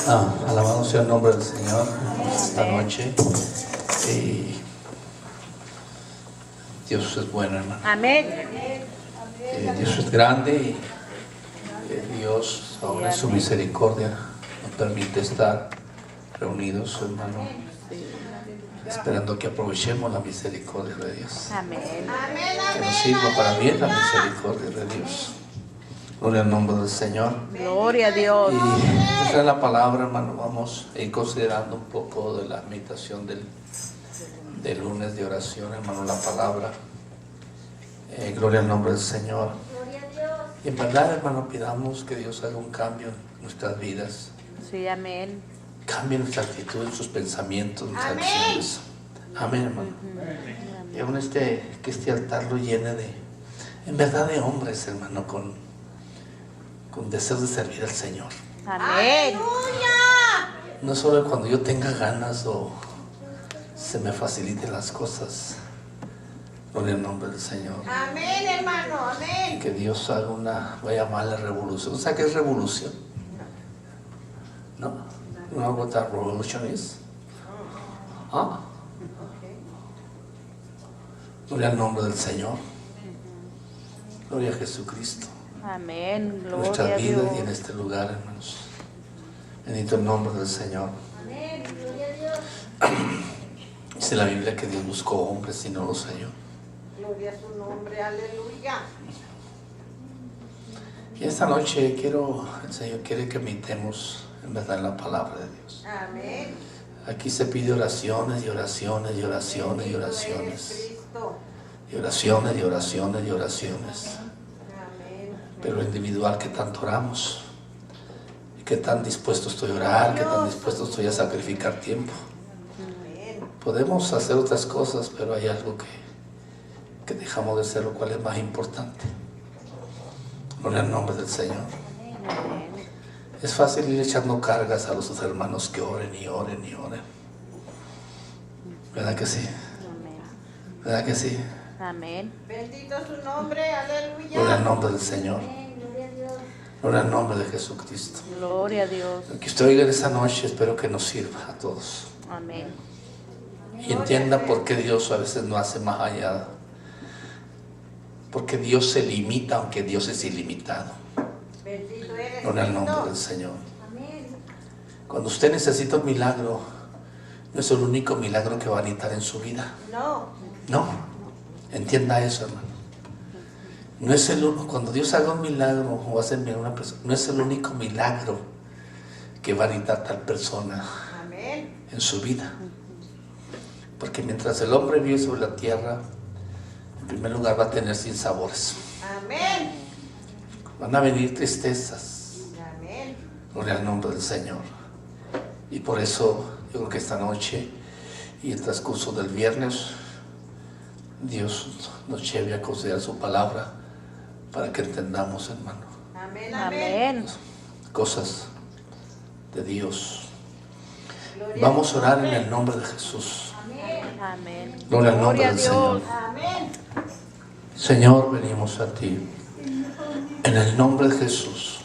Alabado sea el nombre del Señor esta noche. Y Dios es bueno, hermano. Amén. Dios es grande y Dios, ahora en su misericordia, nos permite estar reunidos, hermano, esperando que aprovechemos la misericordia de Dios. Amén. Que nos sirva para bien la misericordia de Dios. Gloria al nombre del Señor. Gloria a Dios. Y esta es la palabra, hermano. Vamos a ir considerando un poco de la meditación del lunes de oración, hermano, la palabra. Gloria al nombre del Señor. Y en verdad, hermano, pidamos que Dios haga un cambio en nuestras vidas. Sí, amén. Cambie nuestra actitud, sus pensamientos, nuestras acciones. Amén, hermano. Y aún que este altar lo llene en verdad, de hombres, hermano, con deseos de servir al Señor. Amén. No solo cuando yo tenga ganas o se me faciliten las cosas. Gloria al nombre del Señor. Amén, hermano, amén. Que Dios haga voy a llamarla revolución. ¿Sabes qué es revolución? ¿No? You know what that revolution is? ¿Ah? Gloria al nombre del Señor. Gloria a Jesucristo. Amén. En Gloria a nuestras vidas Dios. y en este lugar, hermanos. Bendito el nombre del Señor. Amén, gloria a Dios. Dice la Biblia que Dios buscó hombres y no los halló. Gloria a su nombre, aleluya. Y esta noche el Señor quiere que meditemos en verdad en la palabra de Dios. Amén. Aquí se pide oraciones y oraciones y oraciones y oraciones. Cristo. Y oraciones y oraciones y oraciones. Amén. Pero individual, ¿qué tanto oramos? ¿Y qué tan dispuesto estoy a orar? ¿Qué tan dispuesto estoy a sacrificar tiempo? Amén. Podemos hacer otras cosas, pero hay algo que dejamos de hacer, lo cual es más importante. Gloria al nombre del Señor. Es fácil ir echando cargas a los hermanos que oren y oren y oren. ¿Verdad que sí? ¿Verdad que sí? Amén. Bendito su nombre, aleluya. Gloria al nombre del Señor. Gloria a Dios. Gloria al nombre de Jesucristo. Gloria a Dios. Lo que usted oiga esta noche, espero que nos sirva a todos. Amén. Y entienda por qué Dios a veces no hace más allá. Porque Dios se limita, aunque Dios es ilimitado. Bendito eres, Gloria al nombre del Cristo. Señor. Amén. Cuando usted necesita un milagro, no es el único milagro que va a necesitar en su vida. No. No, entienda eso, hermano. No es cuando Dios haga un milagro o hace milagro a una persona, no es el único milagro que va a necesitar tal persona Amén. en su vida. Porque mientras el hombre vive sobre la tierra, en primer lugar va a tener sinsabores. Amén. Van a venir tristezas. Amén. Gloria al nombre del Señor. Y por eso yo creo que esta noche y el transcurso del viernes, Dios nos lleve a considerar su palabra para que entendamos, hermano, Amén. Amén. Amén. cosas de Dios. Gloria Vamos su a orar en nombre. el nombre de Jesús. Amén. Amén. Gloria al nombre Gloria a del Dios. Señor. Amén. Señor, venimos a ti. En el nombre de Jesús.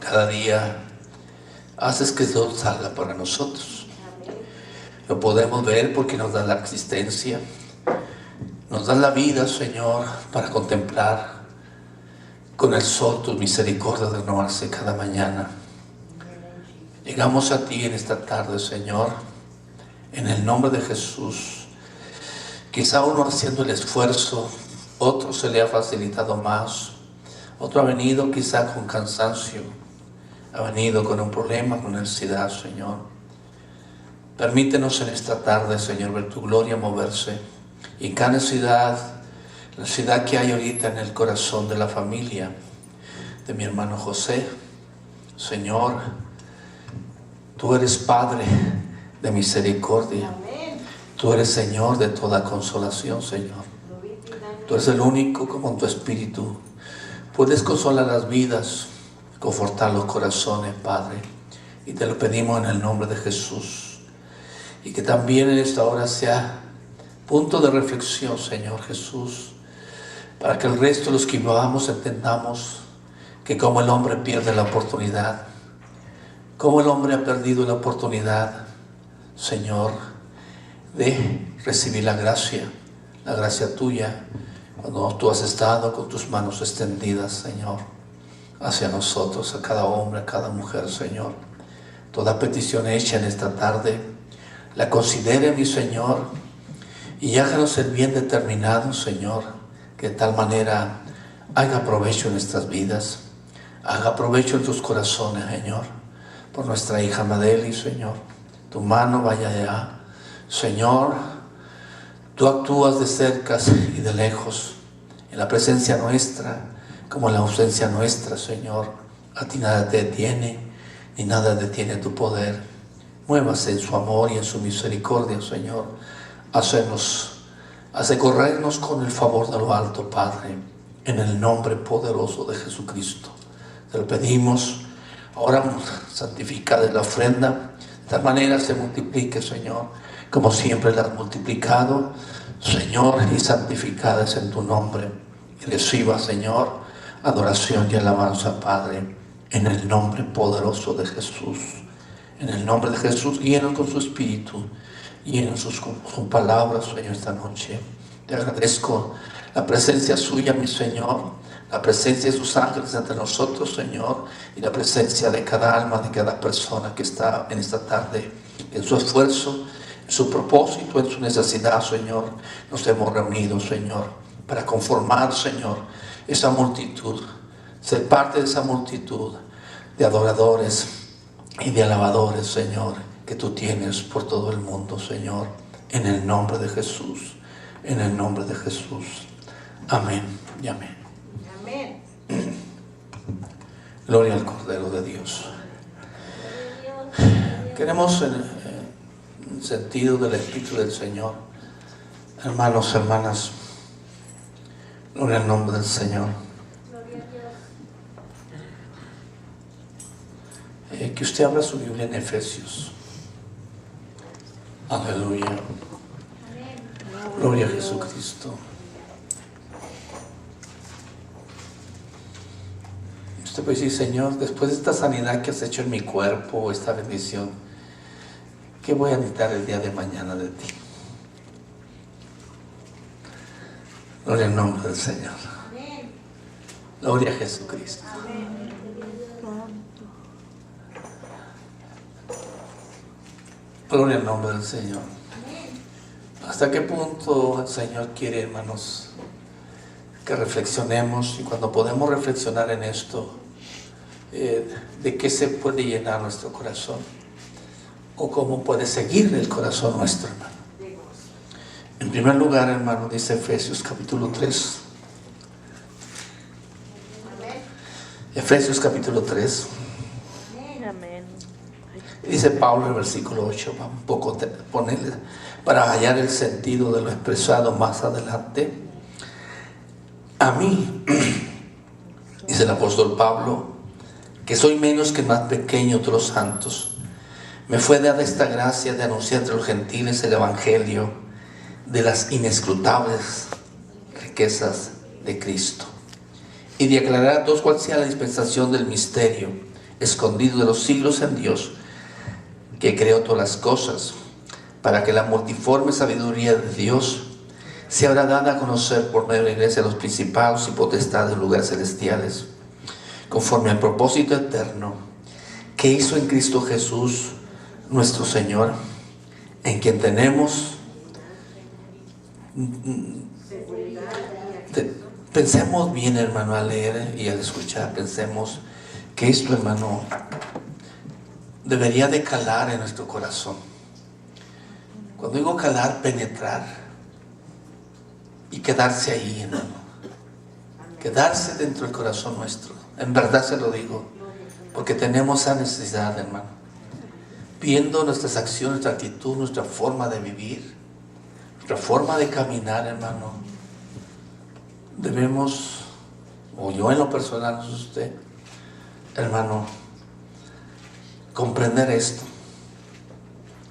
Cada día haces que Dios salga para nosotros. Lo podemos ver porque nos da la existencia. Nos da la vida, Señor, para contemplar con el sol tus misericordias de renovarse cada mañana. Llegamos a ti en esta tarde, Señor, en el nombre de Jesús. Quizá uno haciendo el esfuerzo, otro se le ha facilitado más, otro ha venido quizá con cansancio, ha venido con un problema, con necesidad, Señor. Permítenos en esta tarde, Señor, ver tu gloria moverse. Y en cada necesidad, la necesidad que hay ahorita en el corazón de la familia, de mi hermano José, Señor, tú eres Padre de misericordia. Amén. Tú eres Señor de toda consolación, Señor. Tú eres el único que con tu espíritu puedes consolar las vidas, confortar los corazones, Padre. Y te lo pedimos en el nombre de Jesús. Y que también en esta hora sea punto de reflexión, Señor Jesús, para que el resto de los que vivamos entendamos que como el hombre pierde la oportunidad, Cómo el hombre ha perdido la oportunidad, Señor, de recibir la gracia tuya, cuando tú has estado con tus manos extendidas, Señor, hacia nosotros, a cada hombre, a cada mujer, Señor. Toda petición hecha en esta tarde, la considere, mi Señor, y háganos el bien determinado, Señor, que de tal manera haga provecho en nuestras vidas, haga provecho en tus corazones, Señor, por nuestra hija Madeli, Señor. Tu mano vaya allá, Señor. Tú actúas de cerca y de lejos, en la presencia nuestra, como en la ausencia nuestra, Señor. A ti nada te detiene, ni nada detiene tu poder. Muévase en su amor y en su misericordia, Señor. Hace corrernos con el favor de lo alto, Padre, en el nombre poderoso de Jesucristo. Te lo pedimos. Ahora santificada la ofrenda, de tal manera se multiplique, Señor, como siempre la has multiplicado, Señor, y santificada es en tu nombre. Y reciba, Señor, adoración y alabanza, Padre, en el nombre poderoso de Jesús. En el nombre de Jesús, guíenos con su Espíritu, guíenos con palabras, Señor, esta noche. Te agradezco la presencia suya, mi Señor, la presencia de sus ángeles entre nosotros, Señor, y la presencia de cada alma, de cada persona que está en esta tarde, en su esfuerzo, en su propósito, en su necesidad, Señor. Nos hemos reunido, Señor, para conformar, Señor, esa multitud, ser parte de esa multitud de adoradores y de alabadores, Señor, que tú tienes por todo el mundo, Señor, en el nombre de Jesús, en el nombre de Jesús. Amén y amén. Amén. Gloria al Cordero de Dios. Queremos, en el sentido del Espíritu del Señor, hermanos, hermanas, gloria al nombre del Señor. Que usted abra su Biblia en Efesios. Aleluya. Gloria a Jesucristo. Usted puede decir: Señor, después de esta sanidad que has hecho en mi cuerpo, esta bendición, ¿qué voy a necesitar el día de mañana de ti? Gloria al nombre del Señor. Gloria a Jesucristo. Gloria al nombre del Señor. ¿Hasta qué punto el Señor quiere, hermanos, que reflexionemos? Y cuando podemos reflexionar en esto, ¿de qué se puede llenar nuestro corazón? ¿O cómo puede seguir el corazón nuestro, hermano? En primer lugar, hermano, dice Efesios capítulo 3. Efesios capítulo 3. Amén. Dice Pablo en el versículo 8, vamos un poco ponerle para hallar el sentido de lo expresado más adelante. A mí, dice el apóstol Pablo, que soy menos que el más pequeño de los santos, me fue dada esta gracia de anunciar entre los gentiles el evangelio de las inescrutables riquezas de Cristo, y de aclarar a todos cuál sea la dispensación del misterio escondido de los siglos en Dios, que creó todas las cosas, para que la multiforme sabiduría de Dios se habrá dada a conocer por medio de la iglesia a los principados y potestades de lugares celestiales, conforme al propósito eterno que hizo en Cristo Jesús nuestro Señor, en quien tenemos pensemos bien, hermano, al leer y al escuchar, pensemos que esto, hermano, debería de calar en nuestro corazón. Cuando digo calar, penetrar y quedarse ahí, hermano, quedarse dentro del corazón nuestro. En verdad se lo digo, porque tenemos esa necesidad, hermano. Viendo nuestras acciones, nuestra actitud, nuestra forma de vivir, nuestra forma de caminar, hermano, debemos, o yo en lo personal, no sé usted, hermano, comprender esto.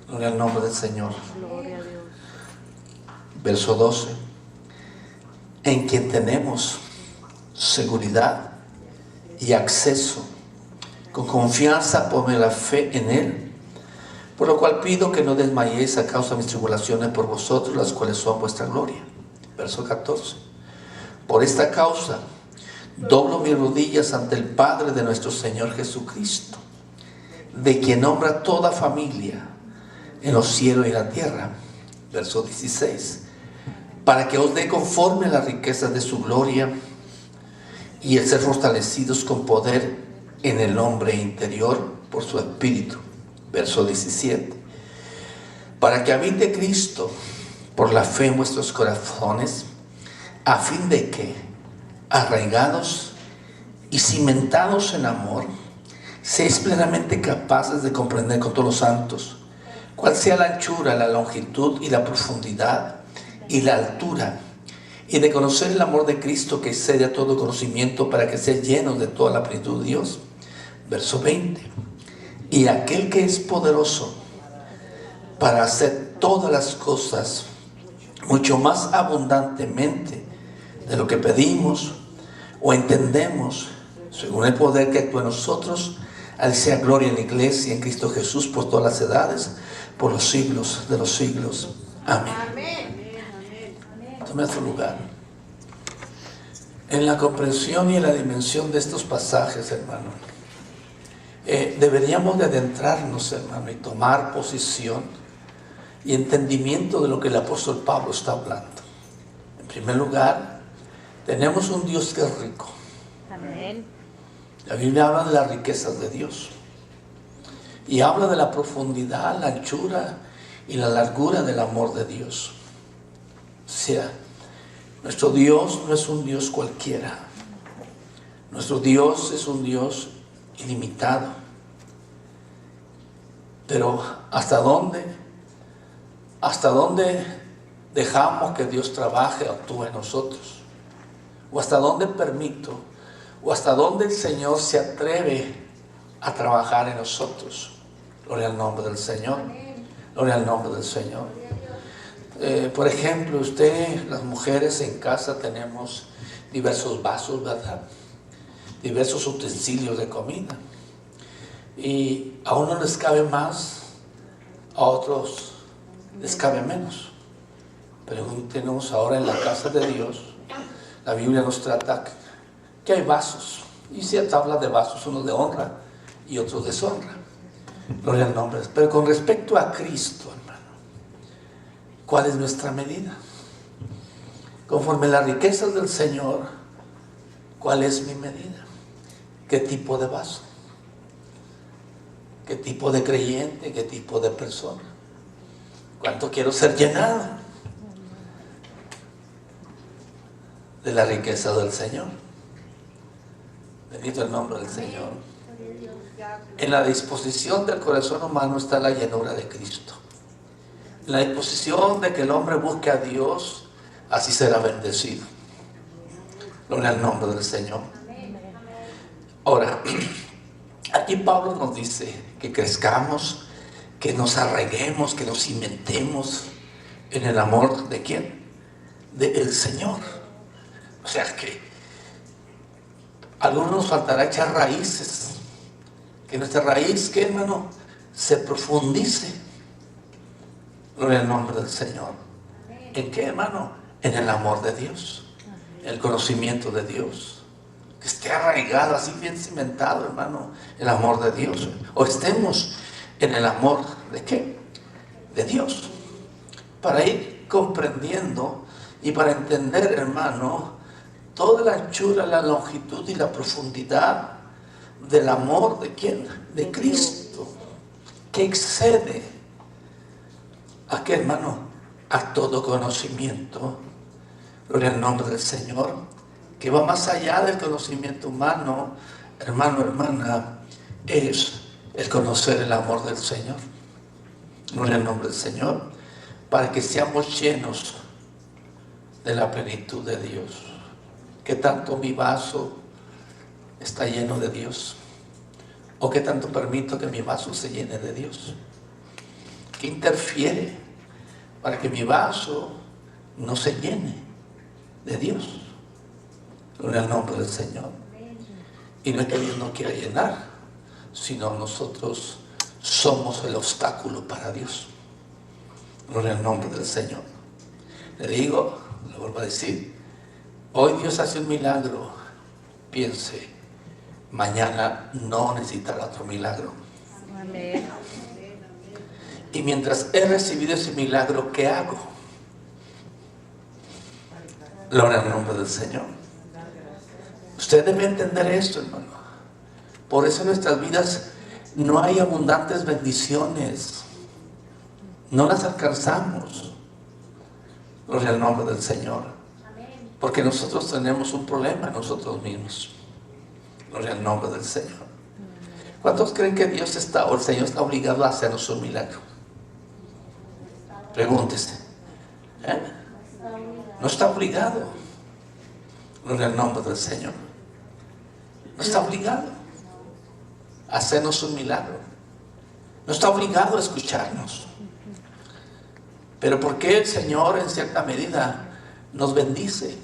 Gloria al nombre del Señor. Gloria a Dios. Verso 12. En quien tenemos seguridad y acceso Con confianza ponme la fe en Él, por lo cual pido que no desmayéis a causa de mis tribulaciones por vosotros, las cuales son vuestra gloria. Verso 14. Por esta causa doblo mis rodillas ante el Padre de nuestro Señor Jesucristo, de quien nombra toda familia en los cielos y en la tierra. Verso 16. Para que os dé conforme a las riquezas de su gloria y el ser fortalecidos con poder en el hombre interior por su espíritu. Verso 17. Para que habite Cristo por la fe en vuestros corazones, a fin de que, arraigados y cimentados en amor, seáis plenamente capaces de comprender con todos los santos cuál sea la anchura, la longitud y la profundidad y la altura, y de conocer el amor de Cristo que excede a todo conocimiento, para que seáis llenos de toda la plenitud de Dios. Verso 20. Y aquel que es poderoso para hacer todas las cosas mucho más abundantemente de lo que pedimos o entendemos, según el poder que actúa en nosotros, a Él sea gloria en la iglesia, en Cristo Jesús, por todas las edades, por los siglos de los siglos. Amén. Tome su lugar. En la comprensión y en la dimensión de estos pasajes, hermano, deberíamos de adentrarnos, hermano, y tomar posición y entendimiento de lo que el apóstol Pablo está hablando. En primer lugar, tenemos un Dios que es rico. Amén. La Biblia habla de las riquezas de Dios y habla de la profundidad, la anchura y la largura del amor de Dios. O sea, nuestro Dios no es un Dios cualquiera. Nuestro Dios es un Dios ilimitado. Pero ¿hasta dónde dejamos que Dios trabaje o actúe en nosotros? ¿O hasta dónde permito? ¿O hasta dónde el Señor se atreve a trabajar en nosotros? Gloria al nombre del Señor. Gloria al nombre del Señor. Por ejemplo, las mujeres en casa tenemos diversos vasos, ¿verdad? Diversos utensilios de comida. Y a unos les cabe más, a otros les cabe menos. Pregúntenos ahora en la casa de Dios. La Biblia nos trata que hay vasos. Y cierta habla de vasos, unos de honra y otros de deshonra. Gloria al nombre. Pero con respecto a Cristo, hermano, ¿cuál es nuestra medida? Conforme las riquezas del Señor, ¿cuál es mi medida? ¿Qué tipo de vaso? ¿Qué tipo de creyente? ¿Qué tipo de persona? ¿Cuánto quiero ser llenado de la riqueza del Señor? Bendito el nombre del Señor. En la disposición del corazón humano está la llenura de Cristo. En la disposición de que el hombre busque a Dios, así será bendecido. Gloria al nombre del Señor. Ahora, aquí Pablo nos dice que crezcamos, que nos arraiguemos, que nos cimentemos en el amor ¿de quién? Del Señor. O sea que a algunos nos faltará echar raíces, que nuestra raíz, ¿qué, hermano? Se profundice. Gloria al nombre del Señor. ¿En qué, hermano? En el amor de Dios, el conocimiento de Dios. Que esté arraigado, así bien cimentado, hermano, el amor de Dios. O estemos en el amor ¿de qué? De Dios. Para ir comprendiendo y para entender, hermano, toda la anchura, la longitud y la profundidad del amor ¿de quién? De Cristo, que excede ¿a qué, hermano? A todo conocimiento. Gloria al nombre del Señor, que va más allá del conocimiento humano, hermano, hermana, es el conocer el amor del Señor. Gloria al nombre del Señor, para que seamos llenos de la plenitud de Dios. ¿Qué tanto mi vaso está lleno de Dios? ¿O qué tanto permito que mi vaso se llene de Dios? ¿Qué interfiere para que mi vaso no se llene de Dios? Gloria al nombre del Señor. Y no es que Dios no quiera llenar, sino nosotros somos el obstáculo para Dios. Gloria al nombre del Señor. Le digo, le vuelvo a decir, hoy Dios hace un milagro. Piense, mañana no necesitará otro milagro. Amén. Y mientras he recibido ese milagro, ¿qué hago? Gloria al nombre del Señor. Usted debe entender esto, hermano. Por eso en nuestras vidas no hay abundantes bendiciones. No las alcanzamos. Gloria al nombre del Señor. Porque nosotros tenemos un problema nosotros mismos. Gloria al nombre del Señor. ¿Cuántos creen que Dios está, o el Señor está obligado a hacernos un milagro? Pregúntese. No está obligado. Gloria al nombre del Señor. No está obligado a hacernos un milagro. No está obligado a escucharnos. Pero ¿por qué el Señor en cierta medida nos bendice?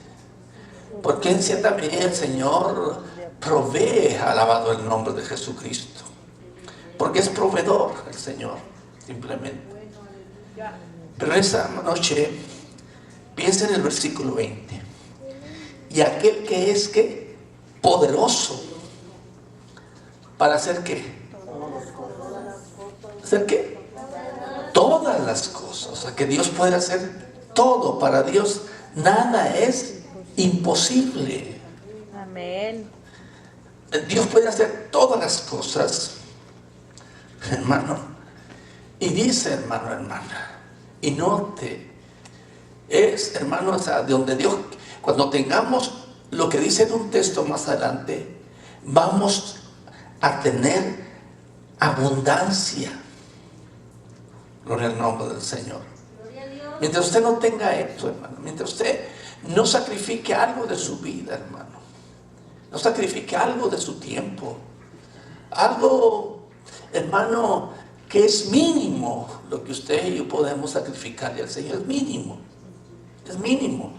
¿Por qué en cierta medida el Señor provee? Alabado el nombre de Jesucristo. Porque es proveedor el Señor, simplemente. Pero esa noche piensa en el versículo 20. Y aquel que es ¿qué? Poderoso para hacer ¿qué? ¿Hacer qué? Todas las cosas. O sea, que Dios puede hacer todo. Para Dios nada es imposible. Amén. Dios puede hacer todas las cosas, hermano. Y dice, hermano, hermana, y note, es, hermano, o sea, de donde Dios, cuando tengamos lo que dice en un texto más adelante, vamos a tener abundancia. Gloria al nombre del Señor. Mientras usted no tenga esto, hermano, mientras usted no sacrifique algo de su vida, hermano, no sacrifique algo de su tiempo, algo, hermano, que es mínimo lo que usted y yo podemos sacrificarle al Señor. Es mínimo, es mínimo.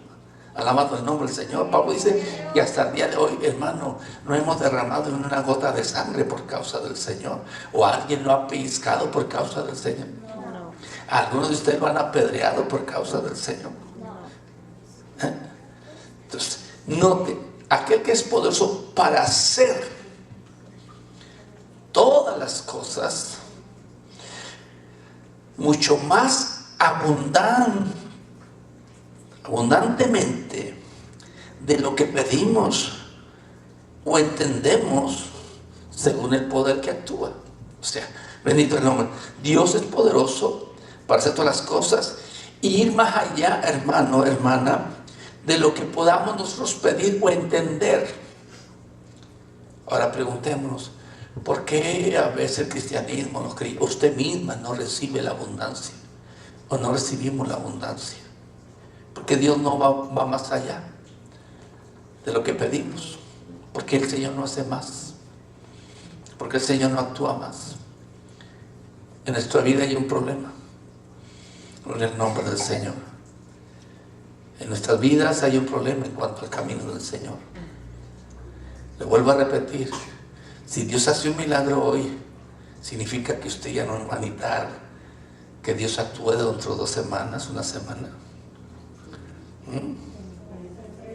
Alabado el nombre del Señor. Pablo dice, y hasta el día de hoy, hermano, no hemos derramado ni una gota de sangre por causa del Señor. O alguien lo ha pellizcado por causa del Señor. No. Algunos de ustedes lo han apedreado por causa del Señor. Entonces, note, aquel que es poderoso para hacer todas las cosas mucho más abundantemente de lo que pedimos o entendemos, según el poder que actúa. O sea, bendito el nombre. Dios es poderoso para hacer todas las cosas y ir más allá, hermano, hermana, de lo que podamos nosotros pedir o entender. Ahora preguntémonos, ¿por qué a veces el cristianismo, usted misma no recibe la abundancia? O no recibimos la abundancia. Porque Dios no va más allá de lo que pedimos. Porque el Señor no hace más. Porque el Señor no actúa más. En nuestra vida hay un problema. En el nombre del Señor. En nuestras vidas hay un problema en cuanto al camino del Señor. Le vuelvo a repetir. Si Dios hace un milagro hoy, significa que usted ya no va a necesitar que Dios actúe dentro de 2 semanas, una semana.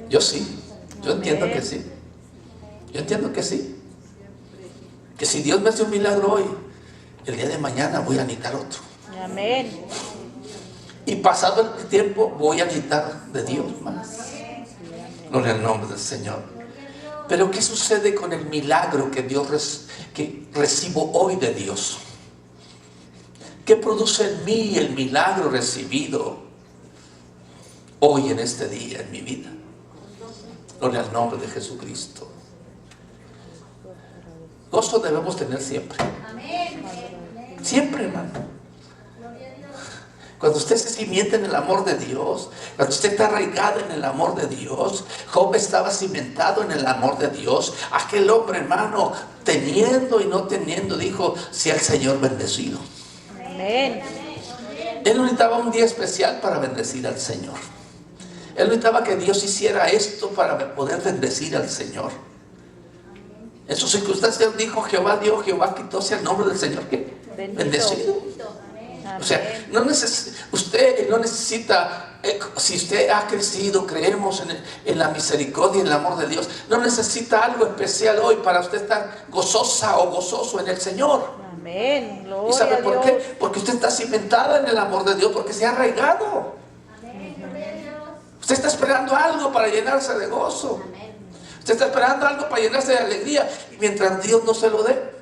Yo sí, yo entiendo que sí. Yo entiendo que sí. Que si Dios me hace un milagro hoy, el día de mañana voy a necesitar otro. Amén. Y pasado el tiempo voy a necesitar de Dios más. Gloria al nombre del Señor. Pero ¿qué sucede con el milagro que que recibo hoy de Dios? ¿Qué produce en mí el milagro recibido hoy en este día en mi vida? Gloria al nombre de Jesucristo. Gozo debemos tener siempre. Siempre, hermano. Cuando usted se cimienta en el amor de Dios, cuando usted está arraigado en el amor de Dios, Job estaba cimentado en el amor de Dios. Aquel hombre, hermano, teniendo y no teniendo, dijo, sea el Señor bendecido. Amén. Él no necesitaba un día especial para bendecir al Señor. Él no necesitaba que Dios hiciera esto para poder bendecir al Señor. En su circunstancia dijo: Jehová dio, Jehová quitó, sea el nombre del Señor que bendecido. Amén. O sea, usted no necesita, si usted ha crecido, creemos en la misericordia y en el amor de Dios, no necesita algo especial hoy para usted estar gozosa o gozoso en el Señor. Amén. ¿Y Gloria sabe a por Dios. qué? Porque usted está cimentada en el amor de Dios, porque se ha arraigado. Usted está esperando algo para llenarse de gozo. Usted está esperando algo para llenarse de alegría. Y mientras Dios no se lo dé,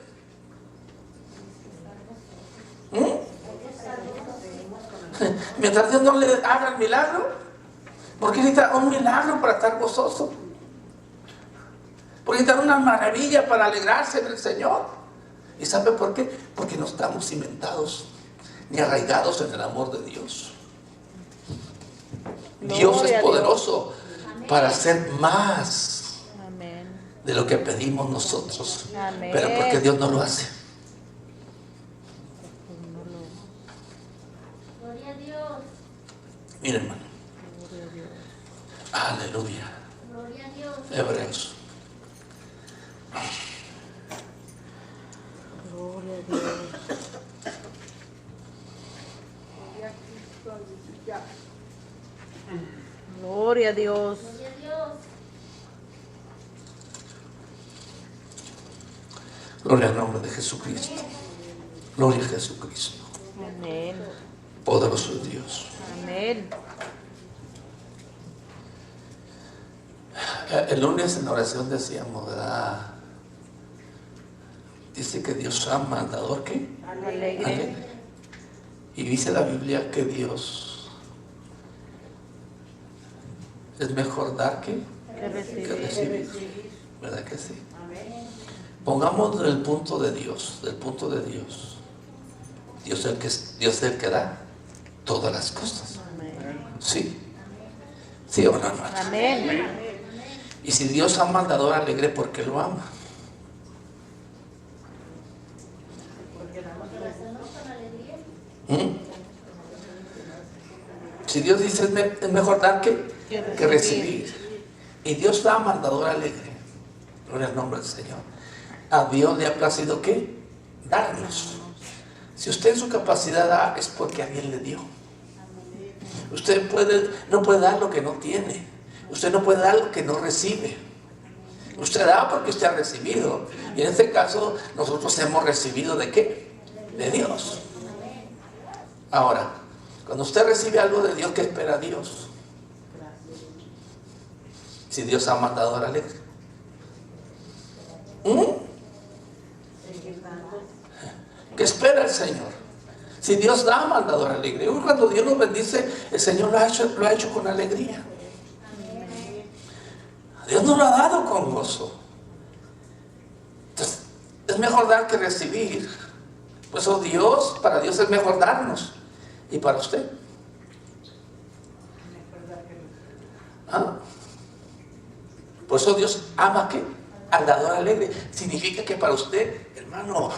mientras Dios no le haga el milagro, porque necesita un milagro para estar gozoso, porque necesita una maravilla para alegrarse en el Señor. ¿Y sabe por qué? Porque no estamos cimentados ni arraigados en el amor de Dios. Dios es poderoso para hacer más Amén. de lo que pedimos nosotros. Amén. Pero porque Dios no lo hace. Gloria a Dios. Mire, hermano. Aleluya. Gloria a Dios. Hebreos. Gloria a Dios. Gloria a Dios. Gloria a Dios. Gloria al nombre de Jesucristo. Gloria a Jesucristo. Amén. Poderoso es Dios. Amén. El lunes en la oración decíamos, ¿verdad? Dice que Dios ama al dador, ¿qué? Alegre. Alegre. Y dice la Biblia que Dios es mejor dar que recibir. ¿Verdad que sí? Pongamos del punto de Dios, del punto de Dios. Dios es el que da todas las cosas. ¿Sí? ¿Sí o no, hermano? Amén. Y si Dios ama al dador alegre, ¿por qué lo ama? Si Dios dice es mejor dar que recibir. Y Dios da al dador alegre. Gloria al nombre del Señor. A Dios le ha placido ¿qué? Darnos. Si usted en su capacidad da, es porque alguien le dio. Usted no puede dar lo que no tiene. Usted no puede dar lo que no recibe. Usted da porque usted ha recibido. Y en este caso, nosotros hemos recibido ¿de qué? De Dios. Ahora, cuando usted recibe algo de Dios, ¿qué espera Dios? Si Dios ha mandado a la alegre. ¿Qué espera el Señor? Si Dios da mandador alegre. Cuando Dios nos bendice, el Señor lo ha hecho con alegría. Dios nos lo ha dado con gozo. Entonces, es mejor dar que recibir. Pues para Dios es mejor darnos. ¿Y para usted? ¿Ah? Por eso Dios ama ¿qué? Al dador alegre. Significa que para usted, hermano,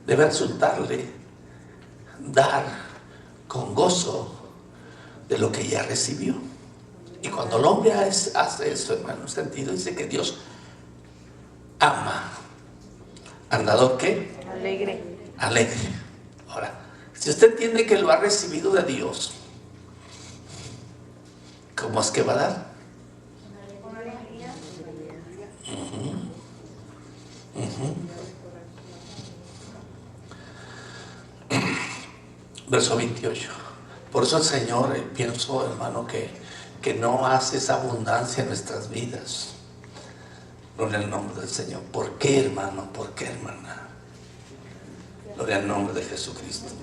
debe resultarle dar con gozo de lo que ya recibió. Y cuando el hombre hace eso, hermano, en un sentido, dice que Dios ama al dador ¿qué? Alegre. Alegre. Ahora, si usted entiende que lo ha recibido de Dios, ¿cómo es que va a dar? Verso 28. Por eso el Señor, pienso, hermano, que no hace esa abundancia en nuestras vidas. Gloria al nombre del Señor. ¿Por qué, hermano? ¿Por qué, hermana? Gloria al nombre de Jesucristo.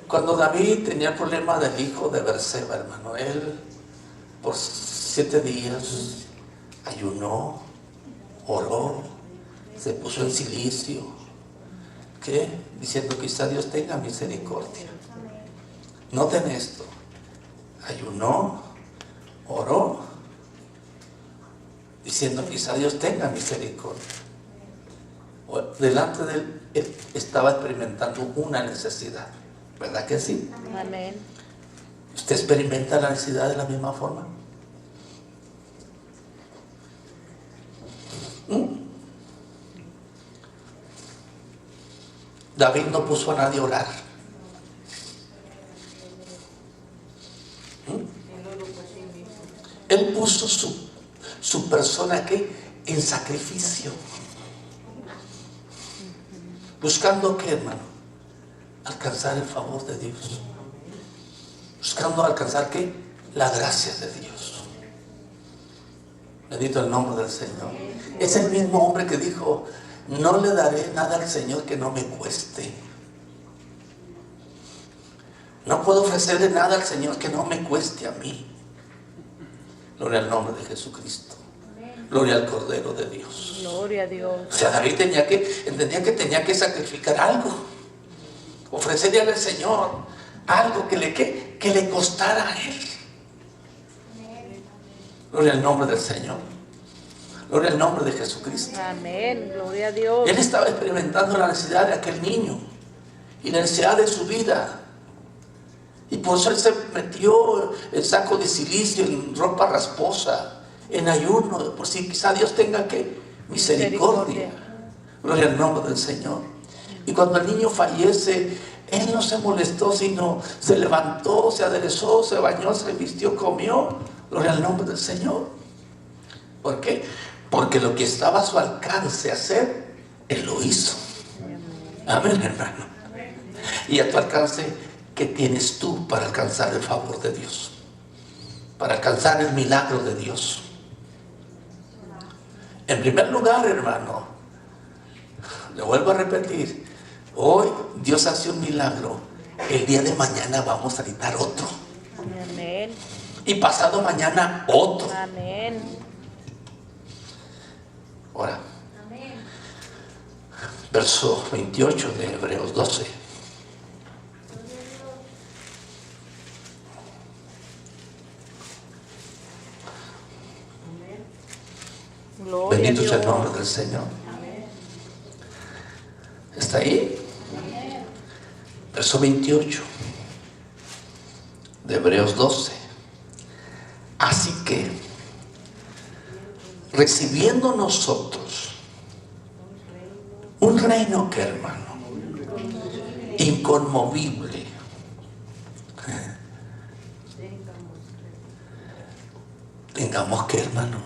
Cuando David tenía el problema del hijo de Berseba, hermano, él por 7 días ayunó, oró, se puso en silicio, ¿qué? Diciendo quizá Dios tenga misericordia. Noten esto: ayunó, oró, diciendo quizá Dios tenga misericordia. Delante de él estaba experimentando una necesidad, ¿verdad que sí? Amén. ¿Usted experimenta la necesidad de la misma forma? David no puso a nadie a orar. Él puso su persona aquí en sacrificio. Buscando ¿qué, hermano? Alcanzar el favor de Dios. Buscando alcanzar ¿qué? La gracia de Dios. Bendito el nombre del Señor. Es el mismo hombre que dijo: no le daré nada al Señor que no me cueste. No puedo ofrecerle nada al Señor que no me cueste a mí. Gloria al nombre de Jesucristo. Gloria al Cordero de Dios. Gloria a Dios. O sea, David entendía que tenía que sacrificar algo. Ofrecerle al Señor algo que le costara a Él. Gloria al nombre del Señor. Gloria al nombre de Jesucristo. Amén. Gloria a Dios. Él estaba experimentando la necesidad de aquel niño y la necesidad de su vida. Y por eso él se metió el saco de silicio en ropa rasposa, en ayuno, por si quizá Dios tenga que misericordia. Gloria al nombre del Señor. Y cuando el niño fallece, él no se molestó, sino se levantó, se aderezó, se bañó, se vistió, comió. Gloria al nombre del Señor. ¿Por qué? Porque lo que estaba a su alcance hacer, Él lo hizo. Amén, hermano. Y a tu alcance, ¿qué tienes tú para alcanzar el favor de Dios? Para alcanzar el milagro de Dios. En primer lugar, hermano, le vuelvo a repetir, hoy Dios hace un milagro. El día de mañana vamos a necesitar otro. Amén. Y pasado mañana otro. Amén. Ahora, verso 28 de Hebreos 12. Gloria Bendito a es el Dios. nombre del Señor. ¿Está ahí? Verso 28 de Hebreos 12. Así que, recibiendo nosotros un reino que, hermano, inconmovible, tengamos que, hermano,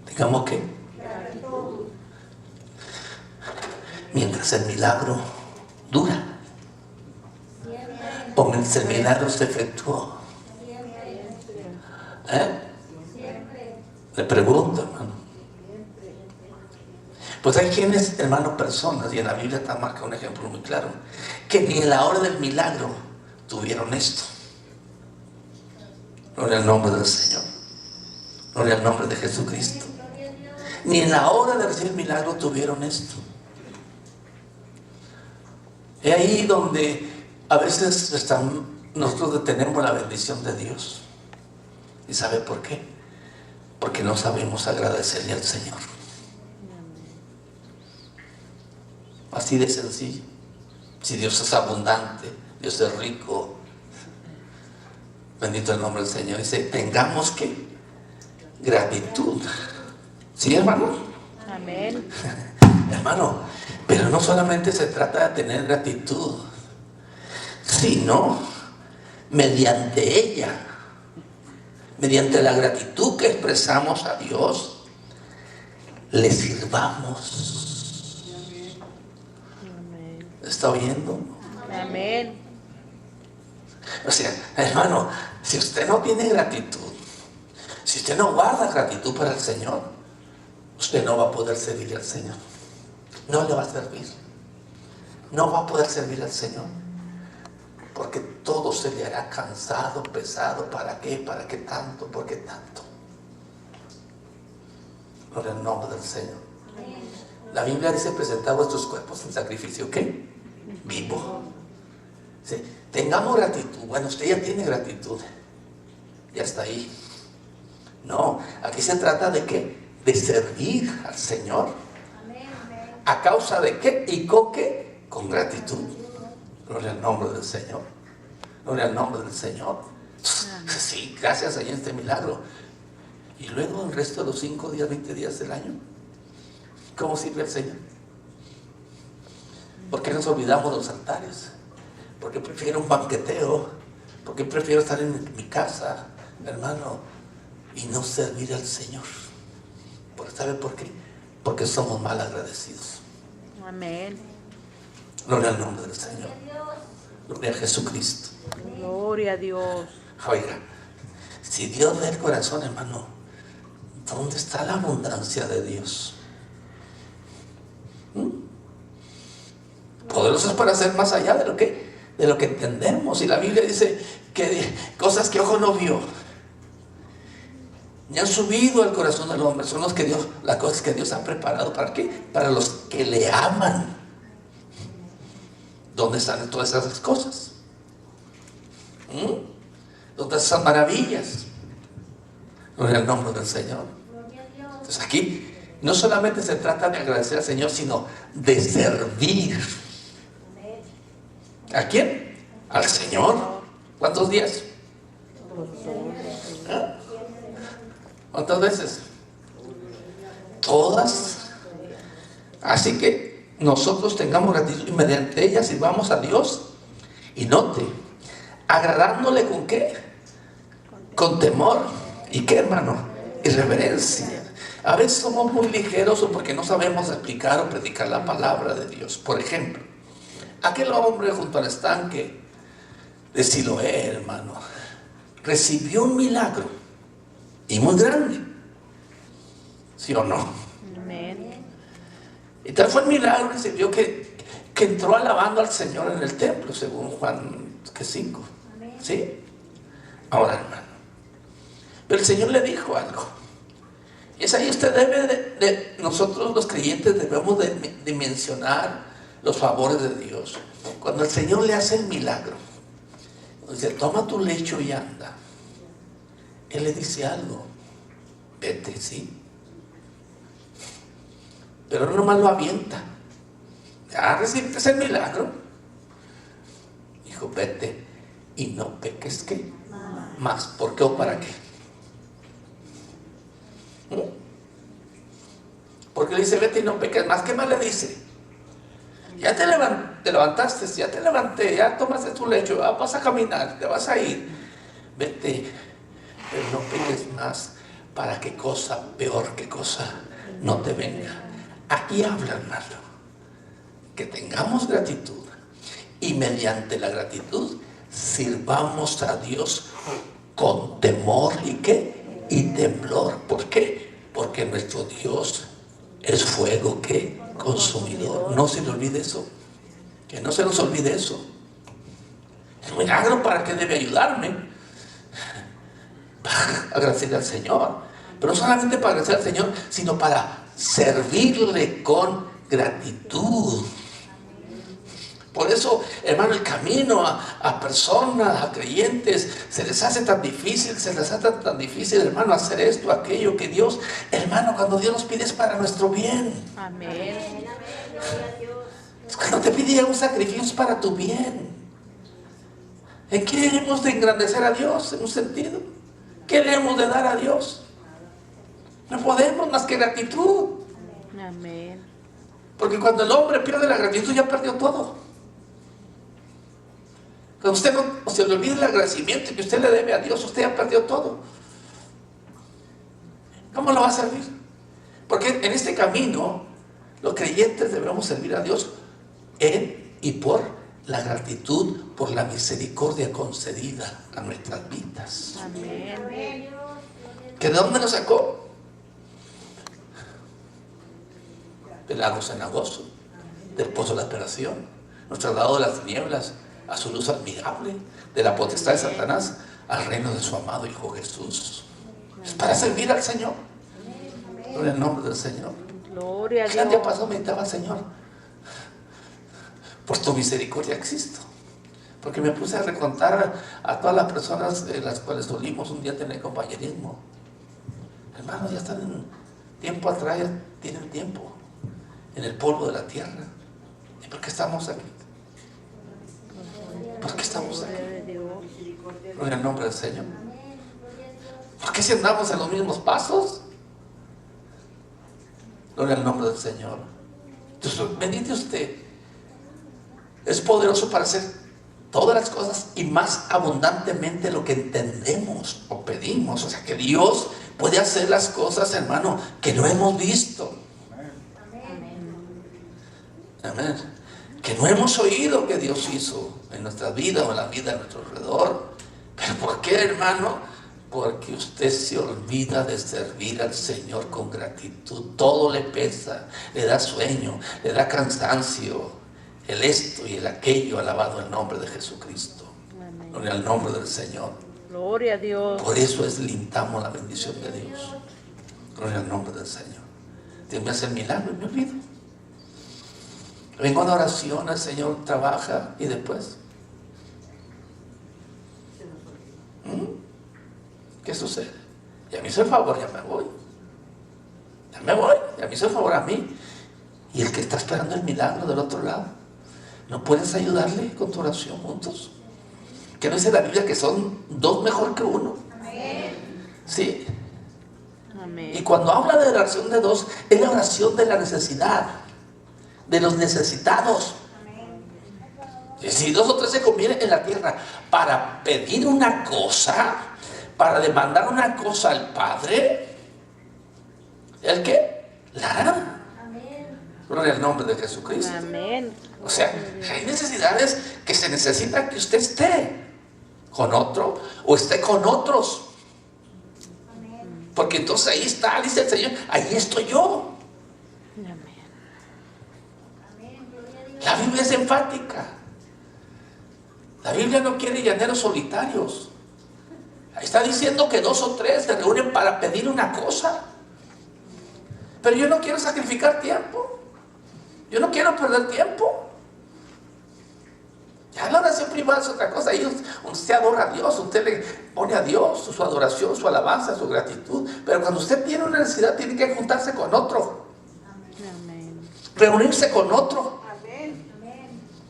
tengamos que, mientras el milagro dura, o mientras el milagro se efectuó. Le pregunto, hermano. Pues hay quienes, hermano, personas, y en la Biblia está marcado un ejemplo muy claro, que ni en la hora del milagro tuvieron esto. Gloria al nombre del Señor. Gloria al nombre de Jesucristo. Ni en la hora de recibir el milagro tuvieron esto. Es ahí donde a veces nosotros detenemos la bendición de Dios. ¿Y sabe por qué? Porque no sabemos agradecerle al Señor. Así de sencillo. Si Dios es abundante, Dios es rico, bendito el nombre del Señor. Dice, tengamos que gratitud. ¿Sí, hermano? Amén. Hermano, pero no solamente se trata de tener gratitud, sino mediante ella, mediante la gratitud que expresamos a Dios, le sirvamos. ¿Está oyendo? Amén. O sea, hermano, si usted no tiene gratitud, si usted no guarda gratitud para el Señor, usted no va a poder servir al Señor. No le va a servir. No va a poder servir al Señor. Porque todo se le hará cansado, pesado. ¿Para qué? ¿Para qué tanto? ¿Por qué tanto? Por el nombre del Señor. La Biblia dice: presentar vuestros cuerpos en sacrificio, ¿qué? Vivo. ¿Sí? Tengamos gratitud. Bueno, usted ya tiene gratitud. Ya está ahí. No, aquí se trata de ¿qué? De servir al Señor. ¿A causa de qué? ¿Y con qué? Con gratitud. Gloria al nombre del Señor. Gloria al nombre del Señor. Sí, gracias a este milagro. Y luego el resto de los 5 días, 20 días del año, ¿cómo sirve el Señor? ¿Por qué nos olvidamos de los altares? ¿Por qué prefiero un banqueteo? ¿Por qué prefiero estar en mi casa, hermano, y no servir al Señor? ¿Sabe por qué? Porque somos mal agradecidos. Amén. Gloria al nombre del Señor. Gloria a Dios. Gloria a Jesucristo. Gloria a Dios. Oiga, si Dios ve el corazón, hermano, ¿dónde está la abundancia de Dios? Poderosos para hacer más allá de lo que entendemos. Y la Biblia dice que cosas que ojo no vio ni han subido al corazón del hombre, son las cosas que Dios ha preparado. ¿Para qué? Para los que le aman. ¿Dónde están todas esas cosas? ¿Dónde están esas maravillas? Gloria al nombre del Señor. Gloria a Dios. Entonces aquí no solamente se trata de agradecer al Señor, sino de servir. ¿A quién? Al Señor. ¿Cuántos días? ¿Ah? ¿Cuántas veces? Todas. Así que nosotros tengamos gratitud y mediante ella sirvamos a Dios. Y note, agradándole ¿con qué? Con temor. ¿Y qué, hermano? Y reverencia. A veces somos muy ligeros o porque no sabemos explicar o predicar la palabra de Dios. Por ejemplo, aquel hombre junto al estanque de Siloé, hermano, recibió un milagro y muy grande. ¿Sí o no? Amén. Y tal fue el milagro, recibió que entró alabando al Señor en el templo, según Juan 5. ¿Sí? Ahora, hermano, pero el Señor le dijo algo. Y es ahí usted debe nosotros los creyentes debemos de mencionar los favores de Dios. Cuando el Señor le hace el milagro, dice, toma tu lecho y anda. Él le dice algo, vete, sí. Pero no nomás lo avienta. Ya recibiste el milagro. Dijo, vete y no peques, ¿qué? Más. ¿Por qué o para qué? Porque le dice, vete y no peques más. ¿Qué más le dice? Ya te levantaste, ya te levanté, ya tomaste tu lecho, ya vas a caminar, te vas a ir. Vete, pero no peques más, para que cosa peor que cosa no te venga. Aquí habla, hermano, que tengamos gratitud y mediante la gratitud sirvamos a Dios con temor y ¿qué? Y temblor. ¿Por qué? Porque nuestro Dios es fuego ¿qué? Consumidor. No se le olvide eso. Que no se nos olvide eso. El milagro, ¿para qué debe ayudarme? Para agradecer al Señor. Pero no solamente para agradecer al Señor, sino para servirle con gratitud. Por eso, hermano, el camino a personas, a creyentes, se les hace tan difícil, hermano, hacer esto, aquello que Dios, hermano, cuando Dios nos pide es para nuestro bien. Amén. Cuando te pide un sacrificio es para tu bien. ¿En qué hemos de engrandecer a Dios? En un sentido. ¿Qué le hemos de dar a Dios? No podemos más que gratitud. Amén. Porque cuando el hombre pierde la gratitud ya perdió todo. Cuando usted no se le olvide el agradecimiento que usted le debe a Dios, usted ya perdió todo. ¿Cómo lo va a servir? Porque en este camino los creyentes debemos servir a Dios en y por la gratitud, por la misericordia concedida a nuestras vidas. Amén. ¿Que de dónde nos sacó? Del lago cenagoso, del pozo de la aspiración, nos trasladó de las tinieblas a su luz admirable, de la potestad de Satanás al reino de su amado Hijo Jesús. Es para servir al Señor. En el nombre del Señor. Gloria a El día Dios. pasado meditaba al Señor. Por tu misericordia existo. Porque me puse a recontar a todas las personas de las cuales solimos un día tener compañerismo. Hermanos, ya están en tiempo atrás, ya tienen tiempo en el polvo de la tierra. ¿Y por qué estamos aquí? ¿Por qué estamos aquí? Gloria a Dios. En el nombre del Señor. ¿Por qué si andamos en los mismos pasos? Gloria al nombre del Señor. Entonces, bendito usted. Es poderoso para hacer todas las cosas y más abundantemente lo que entendemos o pedimos. O sea, que Dios puede hacer las cosas, hermano, que no hemos visto. Amén. Que no hemos oído que Dios hizo en nuestra vida o en la vida de nuestro alrededor. ¿Pero por qué, hermano? Porque usted se olvida de servir al Señor con gratitud. Todo le pesa, le da sueño, le da cansancio. El esto y el aquello, alabado el nombre de Jesucristo. Gloria al nombre del Señor. Gloria a Dios. Por eso limitamos la bendición de Dios. Gloria al nombre del Señor. Dios me hace el milagro y me olvido. Vengo a la oración, el Señor trabaja y después. ¿Qué sucede? Ya me hizo el favor, ya me voy. Ya me voy, ya me hizo el favor a mí. Y el que está esperando el milagro del otro lado, ¿no puedes ayudarle con tu oración juntos? ¿Qué no dice la Biblia que son dos mejor que uno? Amén. Sí. Amén. Y cuando habla de la oración de dos, es la oración de la necesidad, de los necesitados. Y si dos o tres se convienen en la tierra para pedir una cosa, para demandar una cosa al Padre, ¿el qué? La hará. Gloria al nombre de Jesucristo. Amén. O sea, hay necesidades que se necesita que usted esté con otro o esté con otros. Porque entonces ahí está, dice el Señor, ahí estoy yo. Amén. La Biblia es enfática. La Biblia no quiere llaneros solitarios. Ahí está diciendo que dos o tres se reúnen para pedir una cosa. Pero yo no quiero sacrificar tiempo. Yo no quiero perder tiempo. Ya la oración privada es otra cosa. Ahí usted adora a Dios, usted le pone a Dios su adoración, su alabanza, su gratitud. Pero cuando usted tiene una necesidad, tiene que juntarse con otro. Amén. Reunirse con otro. Amén.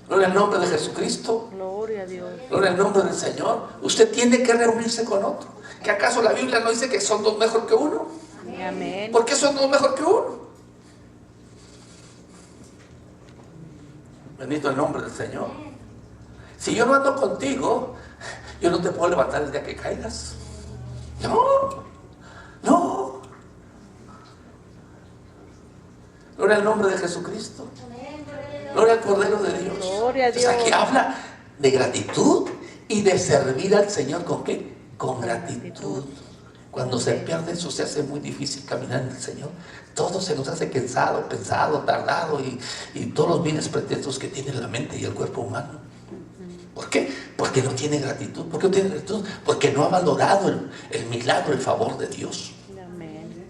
Gloria al nombre de Jesucristo. Gloria a Dios. Gloria al nombre del Señor. Usted tiene que reunirse con otro. ¿Que acaso la Biblia no dice que son dos mejor que uno? Amén. ¿Por qué son dos mejor que uno? Bendito el nombre del Señor. Si yo no ando contigo, yo no te puedo levantar el día que caigas. No, no. Gloria al nombre de Jesucristo. Gloria al Cordero de Dios. Gloria a Dios. Entonces aquí habla de gratitud y de servir al Señor. ¿Con qué? Con gratitud. Cuando se pierde eso, se hace muy difícil caminar en el Señor. Todo se nos hace cansado, pensado, tardado y todos los bienes pretextos que tiene la mente y el cuerpo humano. ¿Por qué? Porque no tiene gratitud. ¿Por qué no tiene gratitud? Porque no ha valorado el milagro, el favor de Dios. Amén.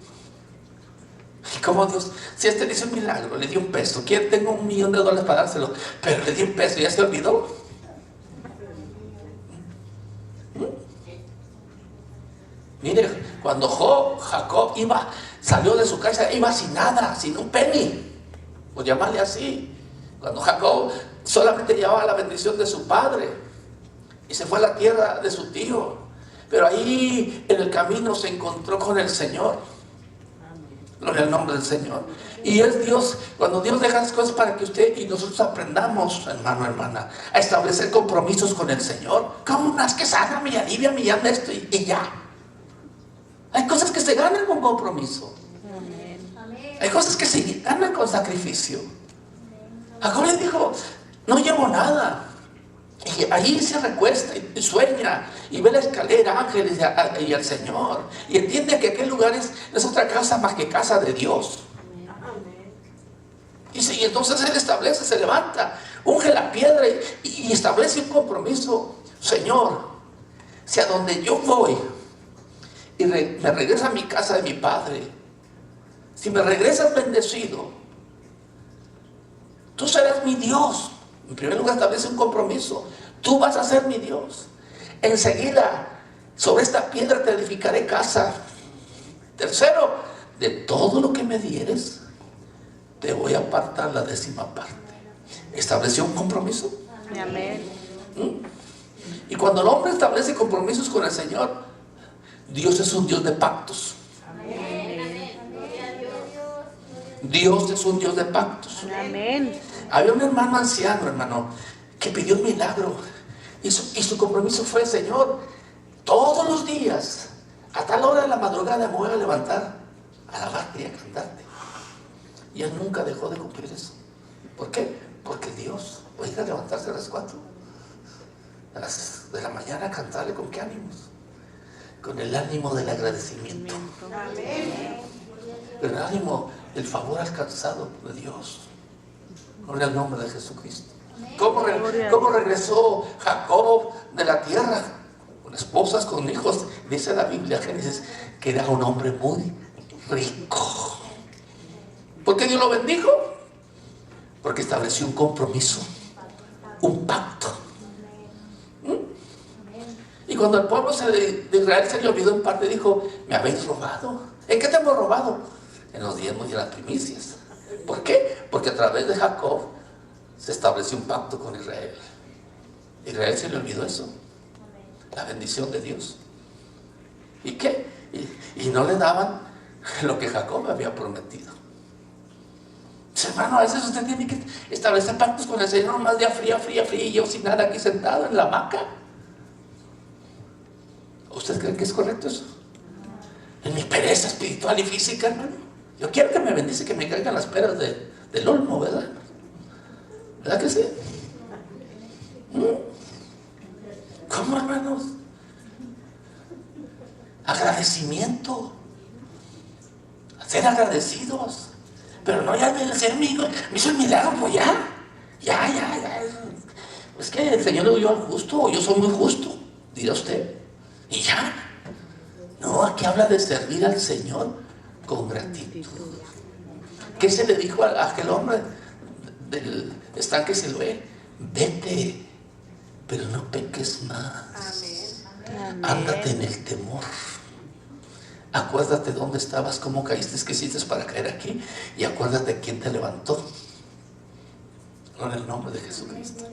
Y como Dios, si este le hizo un milagro, le dio $1, ¿quién tengo $1,000,000 para dárselo? Pero le dio $1 y ya se olvidó. Mire, cuando Jacob salió de su casa, iba sin nada, sin un penny, por llamarle así. Cuando Jacob solamente llevaba la bendición de su padre y se fue a la tierra de su tío, pero ahí en el camino se encontró con el Señor. Gloria al nombre del Señor. Y es Dios, cuando Dios deja las cosas para que usted y nosotros aprendamos, hermano, hermana, a establecer compromisos con el Señor. ¿Cómo más que sáname y aliviame y llame esto y ya? Hay cosas que se ganan con compromiso. Amén. Hay cosas que se ganan con sacrificio. Jacob le dijo, no llevo nada. Y ahí se recuesta y sueña y ve la escalera, ángeles y al Señor. Y entiende que aquel lugar no es otra casa más que casa de Dios. Y entonces él establece, se levanta, unge la piedra y establece un compromiso. Señor, si a donde yo voy y me regresa a mi casa de mi padre, si me regresas bendecido, tú serás mi Dios. En primer lugar, establece un compromiso. Tú vas a ser mi Dios. Enseguida, sobre esta piedra te edificaré casa. Tercero, de todo lo que me dieres, te voy a apartar la 10ª parte. Estableció un compromiso. Amén. Y cuando el hombre establece compromisos con el Señor, Dios es un Dios de pactos. Dios es un Dios de pactos. Amén. Había un hermano anciano, hermano, que pidió un milagro. Y su compromiso fue: Señor, todos los días, a tal hora de la madrugada, me voy a levantar a alabarte y a cantarte. Y él nunca dejó de cumplir eso. ¿Por qué? Porque Dios, oiga, levantarse a las 4 de la mañana a cantarle. ¿Con qué ánimos? Con el ánimo del agradecimiento. Con el ánimo, el favor alcanzado de Dios. Gloria al nombre de Jesucristo. ¿Cómo regresó Jacob de la tierra? Con esposas, con hijos. Dice la Biblia, Génesis, que era un hombre muy rico. ¿Por qué Dios lo bendijo? Porque estableció un compromiso, un pacto. Y cuando el pueblo de Israel se le olvidó en parte, dijo: me habéis robado. ¿En qué te hemos robado? En los diezmos y en las primicias. ¿Por qué? Porque a través de Jacob se estableció un pacto con Israel. Israel se le olvidó eso, la bendición de Dios. ¿Y qué? Y no le daban lo que Jacob había prometido. Hermano, a veces usted tiene que establecer pactos con el Señor, más día fría, y yo sin nada aquí sentado en la hamaca. ¿Usted cree que es correcto eso? En mi pereza espiritual y física, hermano. Yo quiero que me bendice, que me caigan las peras del olmo, ¿verdad? ¿Verdad que sí? ¿Cómo, hermanos? Agradecimiento. Ser agradecidos. Pero no ya de ser amigo. Me hizo el milagro, pues ya. Es que el Señor le dio al justo, o yo soy muy justo, dirá usted. Y ya. No, aquí habla de servir al Señor con gratitud. ¿Qué se le dijo a aquel hombre del estanque Siloé? Vete, pero no peques más. Amén. Ándate en el temor. Acuérdate dónde estabas, cómo caíste, qué hiciste para caer aquí, y acuérdate quién te levantó. Gloria al nombre de Jesucristo.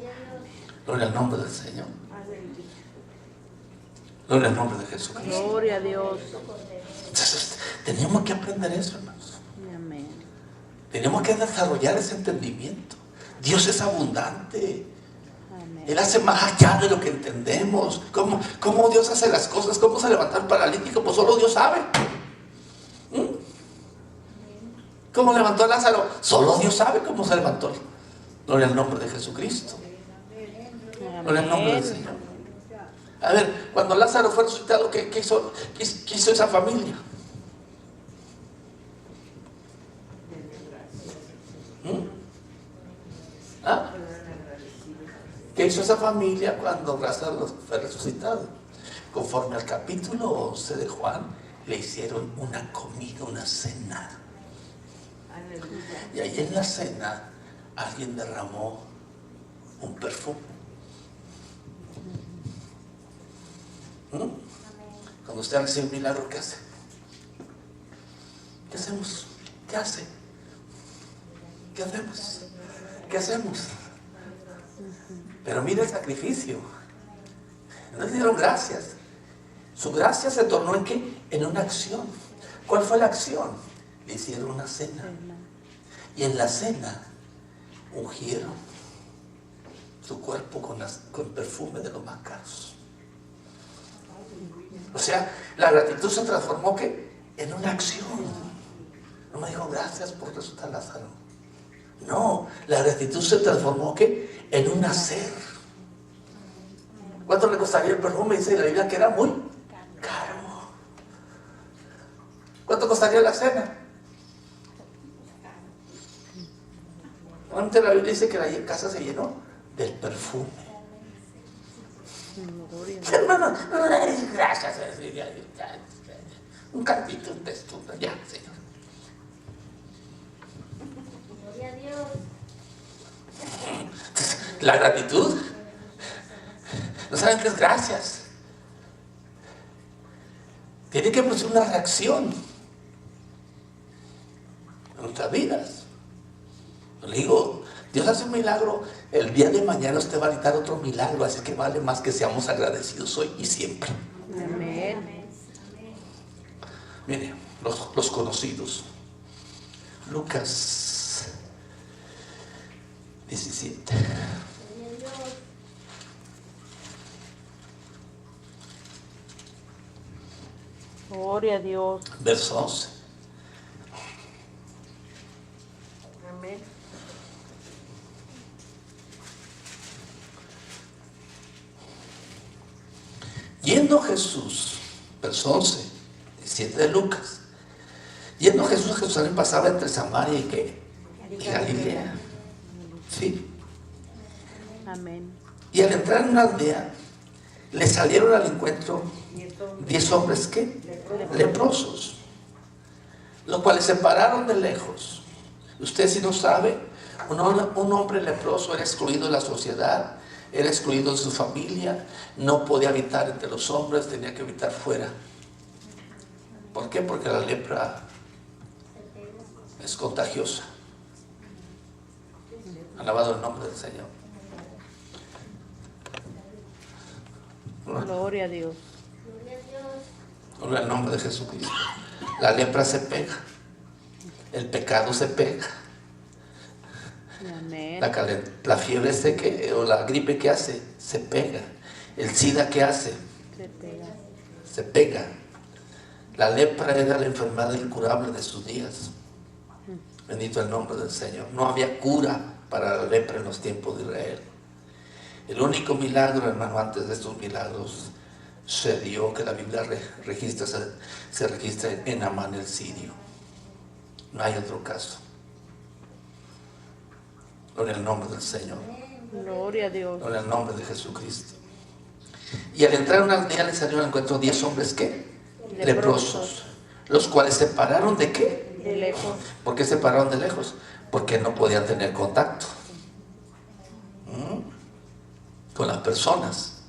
Gloria al nombre del Señor. Gloria al nombre de Jesucristo. Gloria a Dios. Entonces, teníamos que aprender eso, hermanos. Amén. Tenemos que desarrollar ese entendimiento. Dios es abundante. Amén. Él hace más allá de lo que entendemos. ¿Cómo Dios hace las cosas? ¿Cómo se levanta el paralítico? Pues solo Dios sabe. ¿Cómo levantó a Lázaro? Solo Dios sabe cómo se levantó. Gloria al nombre de Jesucristo. Gloria al nombre del Señor. A ver, cuando Lázaro fue resucitado, ¿qué hizo esa familia? ¿Ah? ¿Qué hizo esa familia cuando Lázaro fue resucitado? Conforme al capítulo 11 de Juan, le hicieron una comida, una cena. Y ahí en la cena alguien derramó un perfume. Cuando usted recibe un milagro, ¿qué hace? ¿Qué hacemos? ¿Qué hace? ¿Qué hacemos? ¿Qué hacemos? Pero mire el sacrificio. No le dieron gracias. Su gracia se tornó ¿en qué? En una acción. ¿Cuál fue la acción? Le hicieron una cena. Y en la cena ungieron su cuerpo con perfume de los más caros. O sea, la gratitud se transformó ¿qué? En una acción. No me dijo gracias por resucitar Lázaro. No, la gratitud se transformó ¿qué? En un hacer. ¿Cuánto le costaría el perfume? Dice la Biblia que era muy caro. ¿Cuánto costaría la cena? Antes la Biblia dice que la casa se llenó del perfume. Hermano, gracias. Un cantito, un texto, ya, Señor. Gloria a Dios. La gratitud, no saben qué es gracias. Tiene que producir una reacción en nuestras vidas. Le digo, Dios hace un milagro, el día de mañana usted va a necesitar otro milagro, así que vale más que seamos agradecidos hoy y siempre. Amén. Mire, los conocidos. Lucas 17. Gloria a Dios. Gloria a Dios. Verso 11. Amén. Yendo Jesús, verso 11, 17 de Lucas. Yendo Jesús a Jerusalén, pasaba entre Samaria y ¿qué? Y Galilea. Sí. Amén. Y al entrar en una aldea, le salieron al encuentro 10 hombres ¿qué? Leprosos, los cuales se pararon de lejos. Usted, si no sabe, un hombre leproso era excluido de la sociedad, era excluido de su familia, no podía habitar entre los hombres, tenía que habitar fuera. ¿Por qué? Porque la lepra es contagiosa. Alabado el nombre del Señor. Gloria a Dios. Gloria a Dios. Gloria al nombre de Jesucristo. La lepra se pega, el pecado se pega, Amén. la fiebre o la gripe que hace, se pega, el SIDA que hace, Se pega. se pega. La lepra era la enfermedad incurable de sus días. Bendito el nombre del Señor. No había cura para la lepra en los tiempos de Israel. El único milagro, hermano, antes de estos milagros se dio, que la Biblia se registra en Amán el sirio. No hay otro caso. Gloria al nombre del Señor. Gloria a Dios. Gloria al nombre de Jesucristo. Y al entrar en una aldea le salieron al encuentro 10 hombres ¿qué? Leprosos, los cuales se pararon de ¿qué? De lejos. ¿Por qué se pararon de lejos? Porque no podían tener contacto con las personas.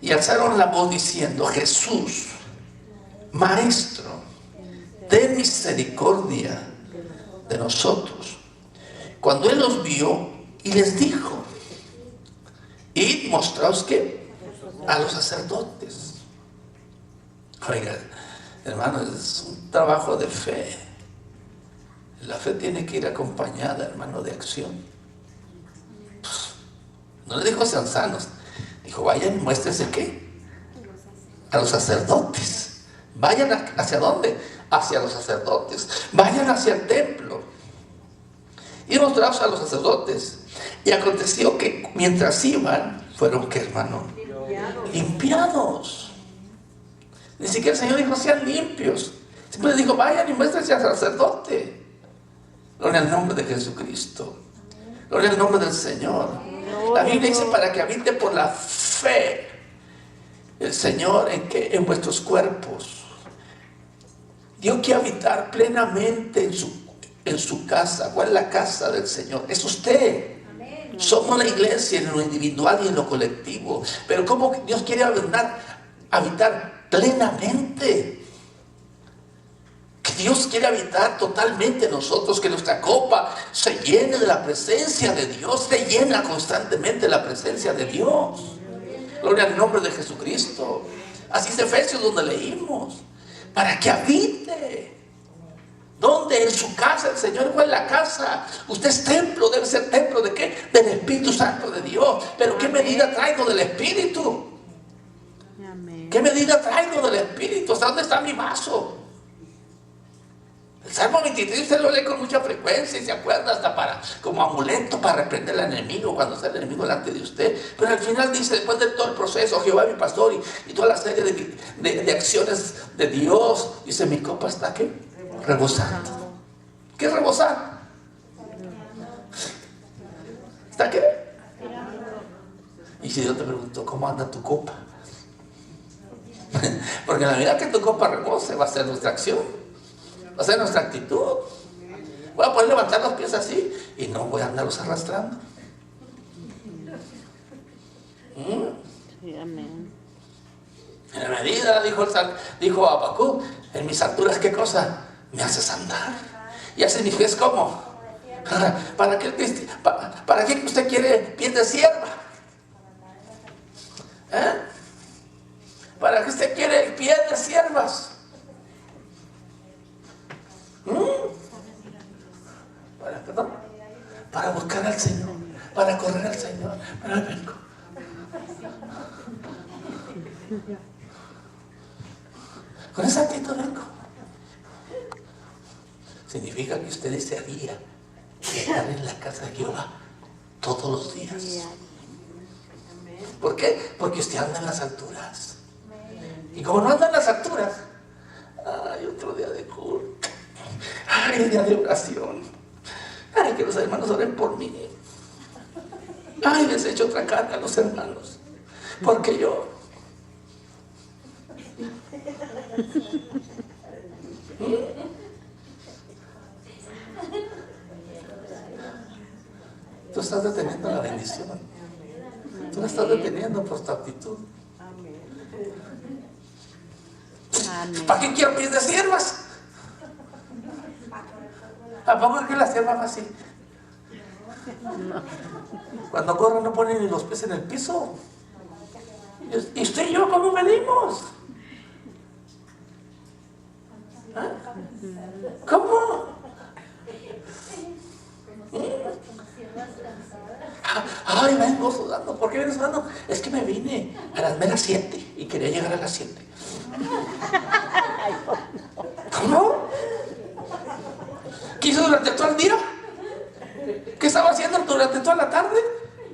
Y alzaron la voz diciendo: Jesús, Maestro, ten misericordia de nosotros. Cuando él los vio y les dijo: id, mostraos ¿qué? A los sacerdotes. Oiga, hermano, es un trabajo de fe. La fe tiene que ir acompañada, hermano, de acción. No le dijo sean sanos, dijo: vayan y muéstrense ¿qué? A los sacerdotes. Vayan ¿hacia dónde? Hacia los sacerdotes. Vayan hacia el templo y mostraos a los sacerdotes. Y aconteció que mientras iban, fueron ¿qué, hermano? Limpiados. Ni siquiera el Señor dijo sean limpios, simplemente dijo: vayan y muéstrense al sacerdote. Gloria al nombre de Jesucristo. Gloria al nombre del Señor. La Biblia dice: para que habite por la fe el Señor en vuestros cuerpos. Dios quiere habitar plenamente en su casa. ¿Cuál es la casa del Señor? Es usted. Amén. Somos la iglesia en lo individual y en lo colectivo. Pero ¿cómo Dios quiere habitar plenamente? Que Dios quiere habitar totalmente en nosotros, que nuestra copa se llene de la presencia de Dios, se llena constantemente de la presencia de Dios. Gloria al nombre de Jesucristo. Así es Efesios, donde leímos: para que habite. ¿Dónde? En su casa. El Señor fue en la casa. Usted es templo, debe ser templo ¿de qué? Del Espíritu Santo de Dios. Pero ¿qué medida traigo del Espíritu? Amén. ¿Qué medida traigo del Espíritu? ¿Hasta dónde está mi vaso? El Salmo 23 usted lo lee con mucha frecuencia y se acuerda hasta como amuleto para reprender al enemigo cuando está el enemigo delante de usted. Pero al final dice, después de todo el proceso: Jehová mi pastor, y toda la serie de acciones de Dios, dice: mi copa está ¿qué? Rebosando. ¿Qué es rebosar? ¿Está qué? Y si yo te pregunto: ¿cómo anda tu copa? Porque en la medida que tu copa rebose, va a ser nuestra acción, va a ser nuestra actitud. Voy a poder levantar los pies así y no voy a andarlos arrastrando. Sí, amén. En la medida, dijo Habacuc, en mis alturas, ¿qué cosa? Me haces andar. Y así mis pies, ¿cómo? ¿Para qué usted quiere pies de sierva? ¿Para qué usted quiere el pie de siervas? ¿Perdón? Para buscar al Señor, para correr al Señor. Pero ahí vengo. Con esa actitud vengo. Significa que usted desearía estar en la casa de Jehová todos los días. ¿Por qué? Porque usted anda en las alturas. Y como no anda en las alturas, ay, otro día de culto, ay, día de oración, ay, que los hermanos oren por mí, ay, les echo otra carga a los hermanos, porque yo tú estás deteniendo la bendición. Tú la estás deteniendo por tu actitud. Amén. ¿Para qué quiero pies de siervas? ¿A poco es que la sierva va así? Cuando corren no ponen ni los pies en el piso. ¿Y usted y yo cómo venimos? ¿Ah? ¿Cómo? Ay, vengo sudando. ¿Por qué vienes sudando? Es que me vine a las meras 7 y quería llegar a las 7. ¿Cómo? ¿Qué hizo durante todo el día? ¿Qué estaba haciendo durante toda la tarde?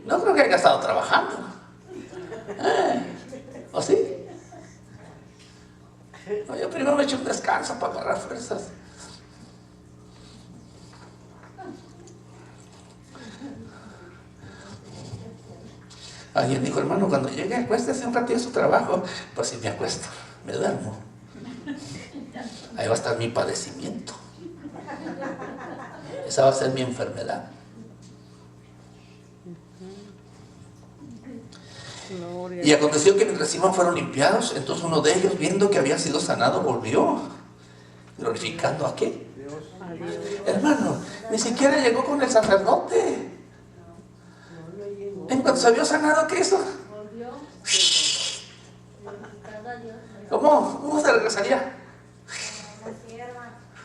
No creo que haya estado trabajando. ¿O sí? No, yo primero me eché un descanso para agarrar fuerzas. Alguien dijo, hermano, cuando llegue acuéstese un ratito de su trabajo. Pues si me acuesto, me duermo. Ahí va a estar mi padecimiento. Esa va a ser mi enfermedad. Y aconteció que mientras iban fueron limpiados, entonces uno de ellos, viendo que había sido sanado, volvió, glorificando ¿a qué? A Dios. Hermano, ni siquiera llegó con el sacerdote. En cuanto se vio sanado, ¿qué hizo? ¿Cómo se regresaría?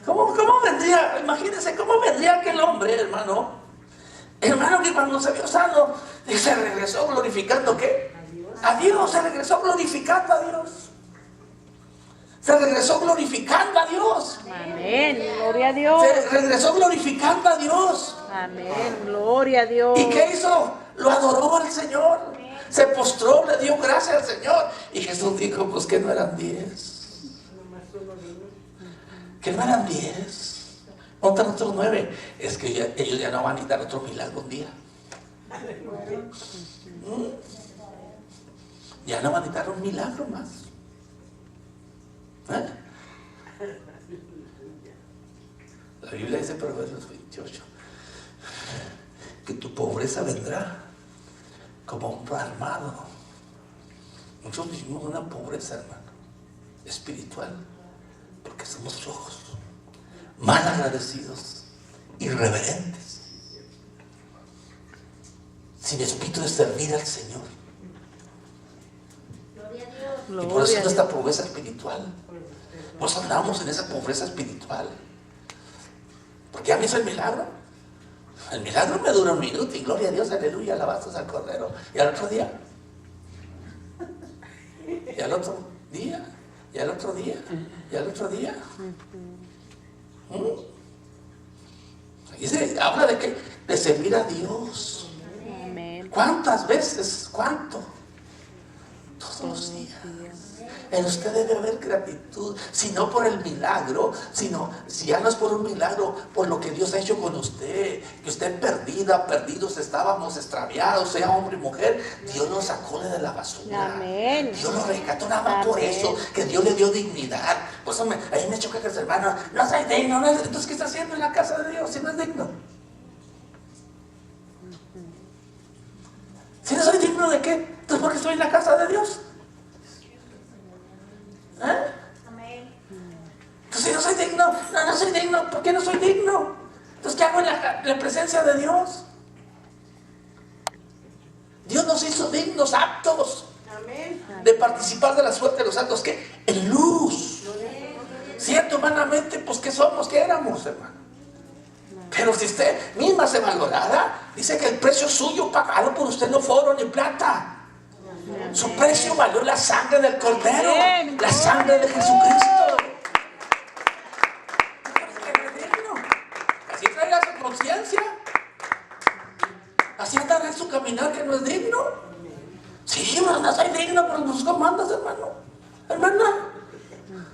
¿Cómo vendría? Imagínense cómo vendría aquel hombre, hermano. Hermano, que cuando se vio sano, se regresó glorificando ¿qué? A Dios, se regresó glorificando a Dios. Se regresó glorificando a Dios. Amén. Gloria a Dios. Se regresó glorificando a Dios. Amén. Gloria a Dios. ¿Y qué hizo? Lo adoró al Señor. Se postró, le dio gracias al Señor. Y Jesús dijo, pues que no eran 10. Que no eran 10. Otros 9. Es que ellos ya no van a necesitar otro milagro un día. Ya no van a necesitar un milagro más. La Biblia dice, Proverbios 28, que tu pobreza vendrá como un armado. Nosotros vivimos una pobreza, hermano, espiritual, porque somos flojos, mal agradecidos, irreverentes, sin espíritu de servir al Señor. Y por eso nuestra pobreza espiritual. Pues andamos en esa pobreza espiritual. Porque a mí es el milagro. El milagro me dura un minuto y gloria a Dios, aleluya, alabanzas al Cordero. Y al otro día. Y al otro día. Y al otro día. Y al otro día. Aquí se habla de que de servir a Dios. Amén. ¿Cuántas veces? ¿Cuánto? Todos los días. En usted debe haber gratitud, si no por el milagro, sino si ya no es por un milagro, por lo que Dios ha hecho con usted, que usted perdida, perdidos estábamos, extraviados, sea hombre y mujer, Dios lo sacó de la basura. Amén. Dios lo rescató nada más por eso, que Dios le dio dignidad. Por eso ahí me choca que el hermano, no soy digno, no es, entonces ¿qué está haciendo en la casa de Dios si no es digno? Si no soy digno de qué, entonces ¿por qué estoy en la casa de Dios? Amén. Entonces no soy digno, no soy digno, ¿por qué no soy digno? Entonces ¿qué hago en la presencia de Dios? Dios nos hizo dignos, aptos de participar de la suerte de los santos, ¿qué? En luz. Cierto, humanamente, pues ¿qué somos? ¿Qué éramos, hermano? Pero si usted misma se valorara, dice que el precio suyo pagado por usted no fue oro ni plata. Su precio valió la sangre del Cordero, la sangre de Jesucristo. Así traiga su conciencia. Así andará en su caminar que no es digno. Sí, no soy digno, pero pues ¿cómo andas, hermano? Hermana,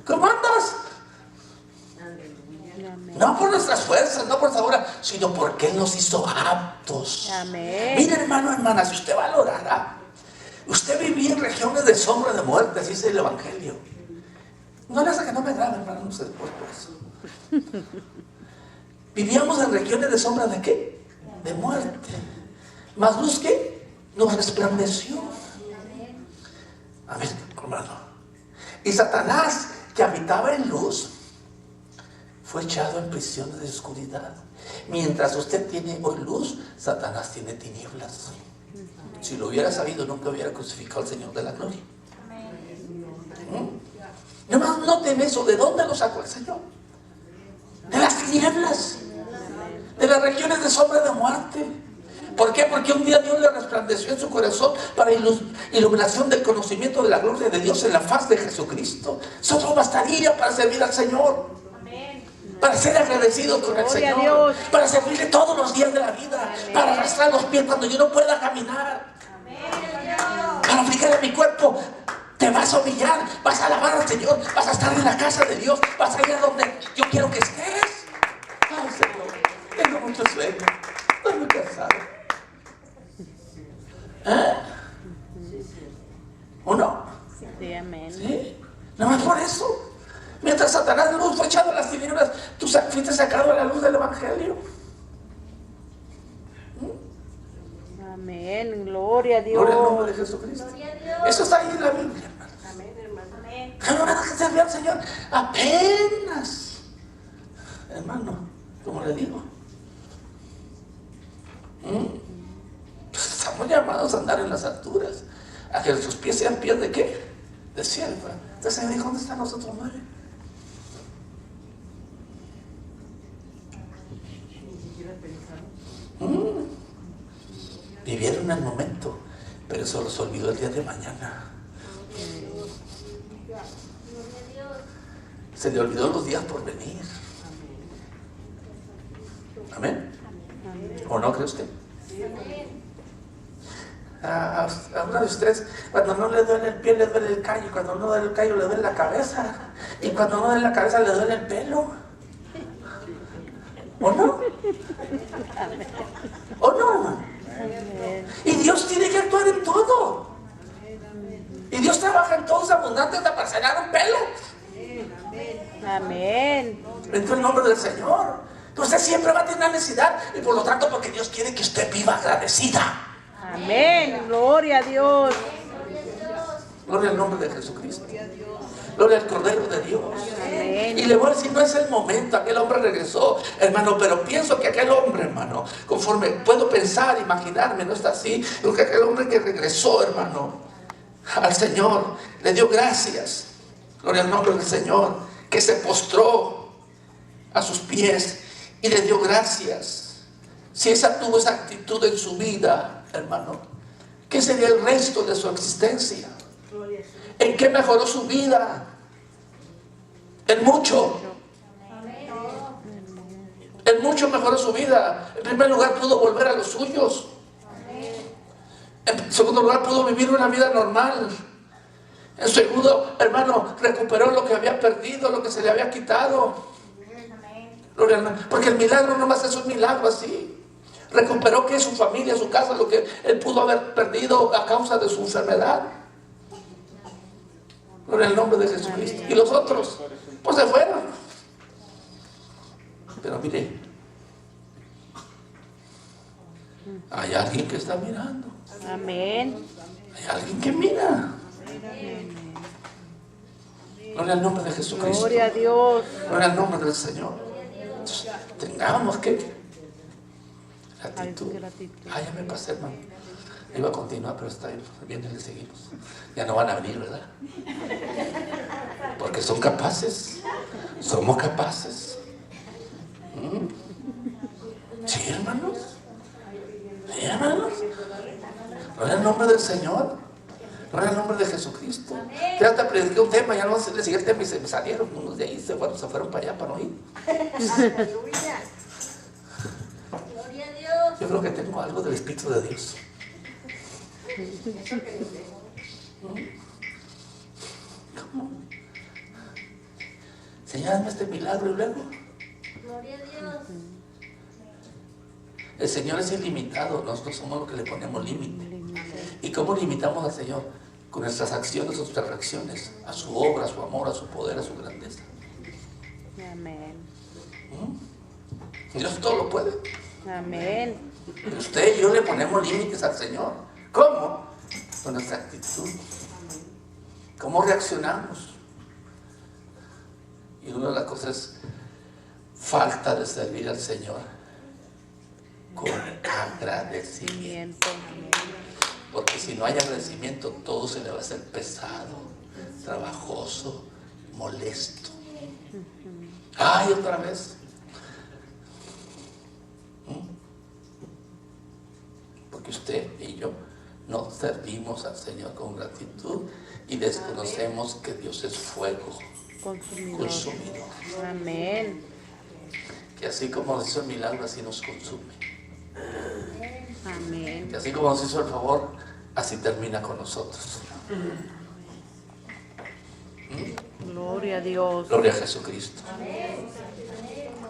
¿cómo andas? No por nuestras fuerzas, no por sabor, sino porque Él nos hizo aptos. Amén. Mire, hermano, hermana, si usted valorara, usted vivía en regiones de sombra de muerte, así dice el Evangelio. No le hace que no me grabe, hermano, no sé por eso. Vivíamos en regiones de sombra de ¿qué? De muerte. Mas luz que nos resplandeció. Amén, hermano. Y Satanás, que habitaba en luz, fue echado en prisiones de oscuridad. Mientras usted tiene hoy luz, Satanás tiene tinieblas. Si lo hubiera sabido, nunca hubiera crucificado al Señor de la gloria. Nomás noten eso. ¿De dónde lo sacó el Señor? De las tinieblas, de las regiones de sombra de muerte. ¿Por qué? Porque un día Dios le resplandeció en su corazón para iluminación del conocimiento de la gloria de Dios en la faz de Jesucristo. Eso no bastaría para servir al Señor, para ser agradecidos con el Señor, para servirle todos los días de la vida, para arrastrar los pies cuando yo no pueda caminar, para aplicar a mi cuerpo. Te vas a humillar, vas a alabar al Señor, vas a estar en la casa de Dios, vas a ir a donde yo quiero que estés. Ay, Señor, tengo mucho sueño, estoy muy cansado. ¿O no? Sí, amén. ¿Sí? Nada más por eso. Mientras Satanás de luz fue echado a las tinieblas, tú fuiste sacado a la luz del Evangelio. Amén. Gloria a Dios. Gloria al nombre de Jesucristo. Eso está ahí en la Biblia, hermano. Amén, hermano. Que no nada que servir al Señor. Apenas. Hermano, como le digo. Estamos llamados a andar en las alturas. A que nuestros pies sean pies de ¿qué? De sierva. Entonces me dijo, ¿dónde están los otros 9? Vivieron el momento, pero solo se olvidó el día de mañana. Se le olvidó los días por venir. Amén. ¿O no cree usted? A uno de ustedes, cuando no le duele el pie, le duele el callo. Cuando no le duele el callo, le duele la cabeza. Y cuando no le duele la cabeza, le duele el pelo. ¿O no? ¿O no? Y Dios tiene que actuar en todo. Y Dios trabaja en todos abundantes hasta para sanar un pelo. Amén. En el nombre del Señor. Usted siempre va a tener una necesidad. Y por lo tanto, porque Dios quiere que usted viva agradecida. Amén. Gloria a Dios. Gloria al nombre de Jesucristo. Gloria al Cordero de Dios. Amén. Y le voy a decir, no es el momento. Aquel hombre regresó, hermano. Pero pienso que aquel hombre, hermano, conforme puedo pensar, imaginarme, no está así. Pero que aquel hombre que regresó, hermano, al Señor, le dio gracias. Gloria al nombre del Señor. Que se postró a sus pies y le dio gracias. Si esa tuvo esa actitud en su vida, hermano, ¿qué sería el resto de su existencia? ¿En qué mejoró su vida? En mucho. En mucho mejoró su vida. En primer lugar, pudo volver a los suyos. En segundo lugar, pudo vivir una vida normal. En segundo, hermano, recuperó lo que había perdido, lo que se le había quitado. Porque el milagro nomás es un milagro así. Recuperó que su familia, su casa, lo que él pudo haber perdido a causa de su enfermedad. Por el nombre de Jesucristo. Y los otros, pues se fueron. Pero mire, hay alguien que está mirando. Amén. Hay alguien que mira. Gloria al nombre de Jesucristo. Gloria a Dios. Gloria al nombre del Señor. Entonces, tengamos que gratitud. Ya me pasé, hermano. Iba a continuar, pero está bien, le seguimos. Ya no van a venir, ¿verdad? Porque son capaces. Somos capaces. el nombre del Señor. Gloria al nombre de Jesucristo. Fíjate, prediqué un tema, ya no le seguí el tema y se me salieron unos de ahí, se fueron para allá para no ir. Aleluya. Gloria a Dios. Yo creo que tengo algo del Espíritu de Dios. ¿Cómo? Señor, hazme este milagro y luego. Gloria a Dios. El Señor es ilimitado, nosotros somos los que le ponemos límite. ¿Y cómo limitamos al Señor? Con nuestras acciones, nuestras reacciones, a su obra, a su amor, a su poder, a su grandeza. Amén. Dios todo lo puede. Amén. Pero usted y yo le ponemos límites al Señor. ¿Cómo? Con nuestra actitud. ¿Cómo reaccionamos? Y una de las cosas es falta de servir al Señor con agradecimiento. Porque si no hay agradecimiento, todo se le va a hacer pesado, trabajoso, molesto. ¡Ay, otra vez! Porque usted y yo no servimos al Señor con gratitud y desconocemos que Dios es fuego consumidor. Amén. Que así como nos hizo el milagro, así nos consume. Amén. Que así como nos hizo el favor, así termina con nosotros. Gloria a Dios. Gloria a Jesucristo.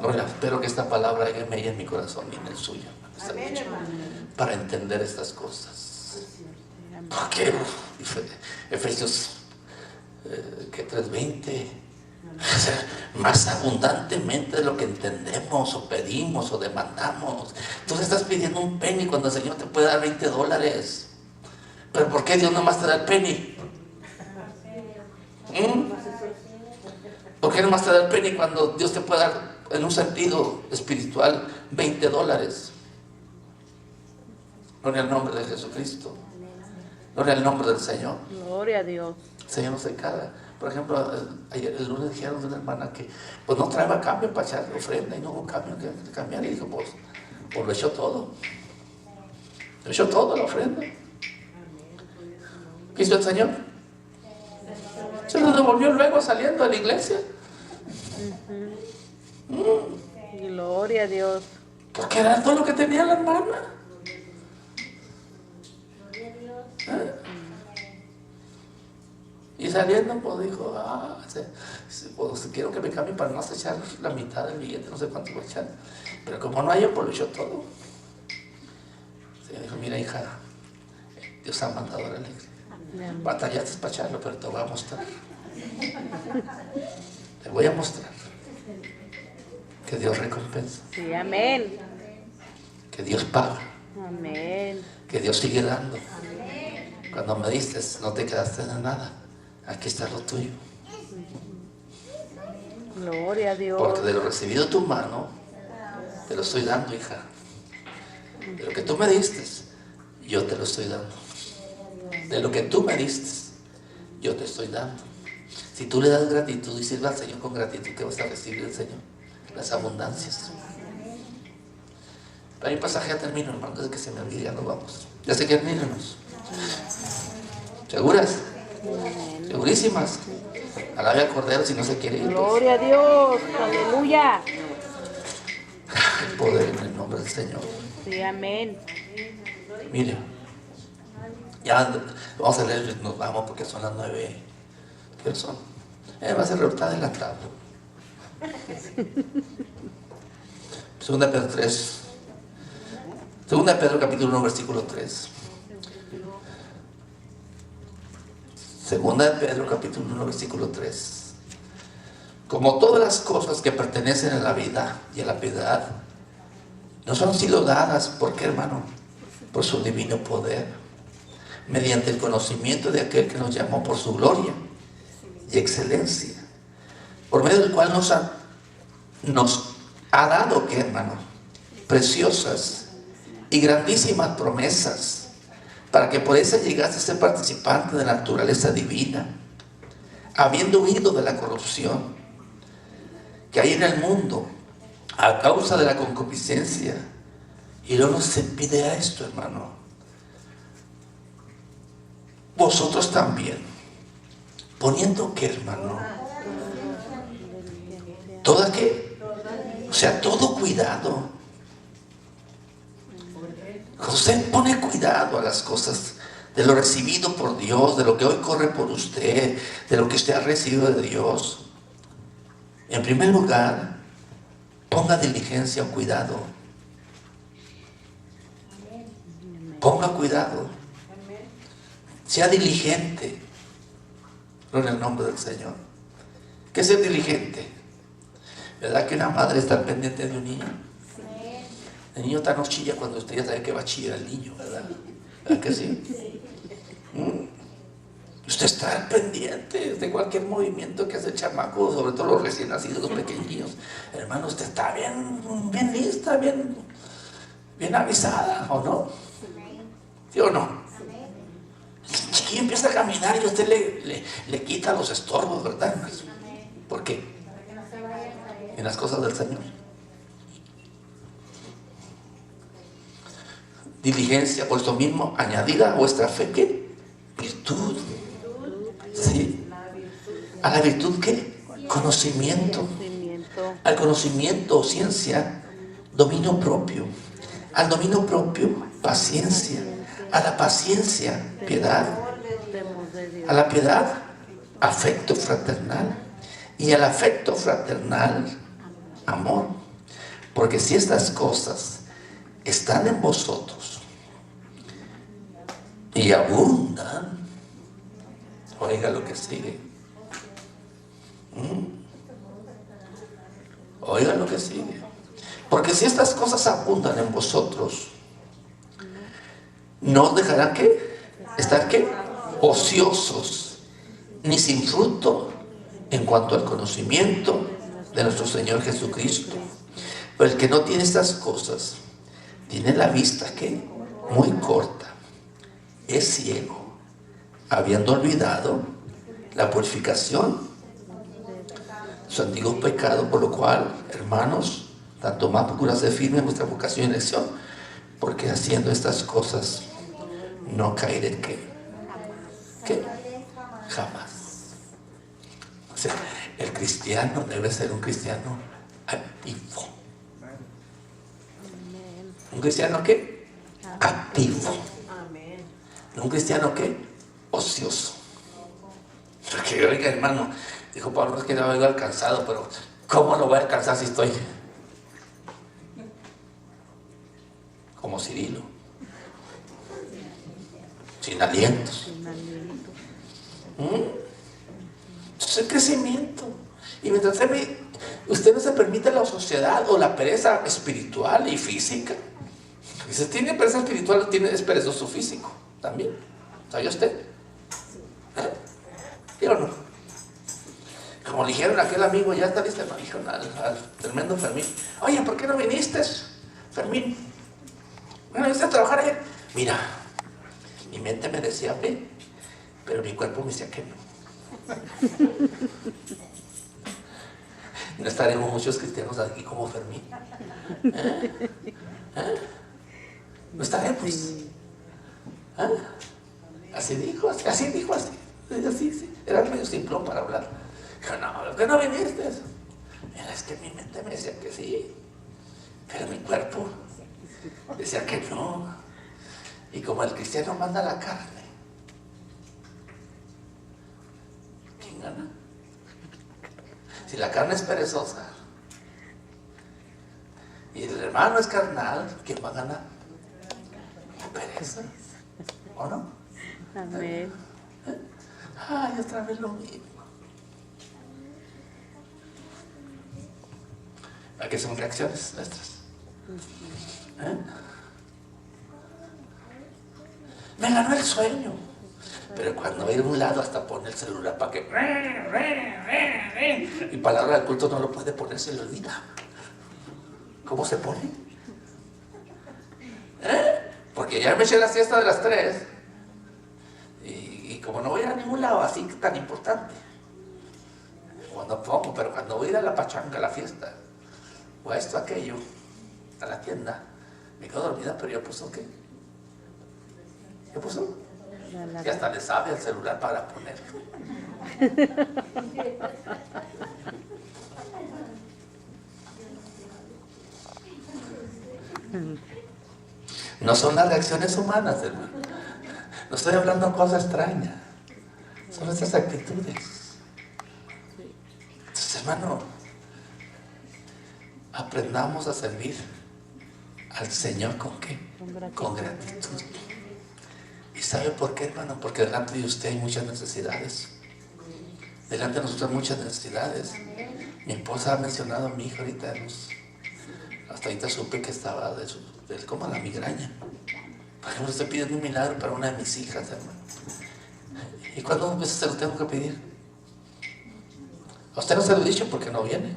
Gloria, espero que esta palabra haga mella en mi corazón y en el suyo, para entender estas cosas. Porque Efesios 3:20, más abundantemente de lo que entendemos o pedimos o demandamos. Tú estás pidiendo un penny cuando el Señor te puede dar $20. Pero ¿por qué Dios nomás te da el penny? ¿Por qué nomás te da el penny cuando Dios te puede dar, en un sentido espiritual, $20? Gloria al nombre de Jesucristo. Gloria al nombre del Señor. Gloria a Dios. El Señor no se encarga. Por ejemplo, ayer, el lunes dijeron de una hermana que pues no traía cambio para echar ofrenda y no hubo cambio que cambiar. Y dijo, pues lo echó todo. Lo echó todo la ofrenda. ¿Qué hizo el Señor? Se lo devolvió luego saliendo de la iglesia. Gloria a Dios. Porque era todo lo que tenía la hermana. Y saliendo, pues dijo, pues quiero que me cambie para no echar la mitad del billete, no sé cuánto voy a echar. Pero como no hay, pues lo echó todo. Se dijo, mira hija, Dios ha mandado a la alegre. Batallaste para echarlo, pero te voy a mostrar. Te voy a mostrar que Dios recompensa. Sí, amén. Que Dios paga. Amén. Que Dios sigue dando. Cuando me diste, no te quedaste de nada. Aquí está lo tuyo. Gloria a Dios. Porque de lo recibido de tu mano, te lo estoy dando, hija. De lo que tú me diste, yo te lo estoy dando. De lo que tú me diste, yo te estoy dando. Si tú le das gratitud y sirves al Señor con gratitud, ¿qué vas a recibir del Señor? Las abundancias. Para mi pasaje ya termino, hermano, desde que se me olvide, ya nos vamos. Ya se quieren irnos. ¿Seguras? ¿Segurísimas? Alabe al Cordero si no se quiere ir. Gloria a Dios. Aleluya. El poder en el nombre del Señor. Sí, amén. Mire, ya vamos a leer, nos vamos porque son las 9. ¿Qué son? Va a ser está adelantado. Segunda de Pedro 3. Segunda de Pedro capítulo 1 versículo 3. Segunda de Pedro capítulo 1 versículo 3. Como todas las cosas que pertenecen a la vida y a la piedad nos han sido dadas, ¿por qué, hermano? Por su divino poder, mediante el conocimiento de aquel que nos llamó por su gloria y excelencia, por medio del cual nos ha dado, ¿qué, hermano? Preciosas y grandísimas promesas, para que por esa llegase a ser participante de la naturaleza divina, habiendo huido de la corrupción que hay en el mundo a causa de la concupiscencia. Y luego nos pide a esto, hermano, vosotros también, poniendo ¿qué, hermano? ¿Toda qué? O sea, todo cuidado. Usted pone cuidado a las cosas, de lo recibido por Dios, de lo que hoy corre por usted, de lo que usted ha recibido de Dios. En primer lugar, ponga diligencia o cuidado. Ponga cuidado. Sea diligente. En el nombre del Señor. ¿Qué es ser diligente? ¿Verdad que una madre está pendiente de un niño? El niño está no chilla cuando usted ya sabe que va a chillar el niño, ¿verdad? ¿Verdad que sí? Usted está pendiente de cualquier movimiento que hace el chamaco, sobre todo los recién nacidos, los pequeños. Hermano, usted está bien lista, bien avisada, ¿o no? ¿Sí o no? El chiquillo empieza a caminar y usted le quita los estorbos, ¿verdad? ¿Por qué? En las cosas del Señor. Diligencia, por eso mismo, añadida a vuestra fe, ¿qué? Virtud. ¿Sí? ¿A la virtud qué? Conocimiento. Al conocimiento o ciencia, dominio propio. Al dominio propio, paciencia. A la paciencia, piedad. A la piedad, afecto fraternal. Y al afecto fraternal, amor. Porque si estas cosas están en vosotros y abundan, oiga lo que sigue. Oiga lo que sigue. Porque si estas cosas abundan en vosotros, no os dejarán ¿qué? Estar ¿qué? Ociosos, ni sin fruto en cuanto al conocimiento de nuestro Señor Jesucristo. Pero el que no tiene estas cosas tiene la vista ¿qué? Muy corta, es ciego, habiendo olvidado la purificación de su antiguo pecado, por lo cual, hermanos, tanto más procurad firme en vuestra vocación y elección, porque haciendo estas cosas no caeré ¿qué? Jamás. O sea, el cristiano debe ser un cristiano activo. ¿Un cristiano qué? Activo. ¿Un cristiano qué? Ocioso. Porque, oiga, hermano, dijo Pablo, es que no me he alcanzado, pero ¿cómo lo voy a alcanzar si estoy como Cirilo? Sin alientos. Es el crecimiento. Y mientras usted no se permite la sociedad o la pereza espiritual y física. Y si tiene pereza espiritual, es perezoso físico también. ¿Sabía usted? ¿Sí o no? Como le dijeron a aquel amigo, ya está listo, dijeron al tremendo Fermín, oye, ¿por qué no viniste, Fermín? Bueno, viniste a trabajar ayer. Mira, mi mente me decía ven, pero mi cuerpo me decía que no. No estaremos muchos cristianos aquí como Fermín. No estaremos. Así dijo. Sí. Era medio simplón para hablar. Dijo, no, ¿por qué no viniste? Mira, es que mi mente me decía que sí, pero mi cuerpo decía que no. Y como el cristiano manda la carne, ¿quién gana? Si la carne es perezosa y el hermano es carnal, ¿quién va a ganar? La pereza, ¿o no? Amén. Ay, otra vez lo mismo. ¿A qué son reacciones nuestras? Me ganó el sueño. Pero cuando va a ir a un lado hasta pone el celular para que... Y para la hora del culto no lo puede poner, se le olvida. ¿Cómo se pone? Porque ya me eché la siesta de las 3. Y como no voy a ir a ningún lado así tan importante, cuando pongo, pero cuando voy a ir a la pachanga, a la fiesta, o a esto, aquello, a la tienda, me quedo dormida, pero yo puso ¿qué? ¿Qué puso? Y hasta le sabe al celular para ponerlo. No son las reacciones humanas, hermano. No estoy hablando de cosas extrañas. Son nuestras actitudes. Entonces, hermano, aprendamos a servir al Señor ¿con qué? Con gratitud. ¿Y sabe por qué, hermano? Porque delante de usted hay muchas necesidades. Delante de nosotros hay muchas necesidades. Mi esposa ha mencionado a mi hija ahorita. Hasta ahorita supe que estaba como la migraña. Por ejemplo, estoy pidiendo un milagro para una de mis hijas, hermano. ¿Y cuántas veces se lo tengo que pedir? A usted no se lo he dicho porque no viene.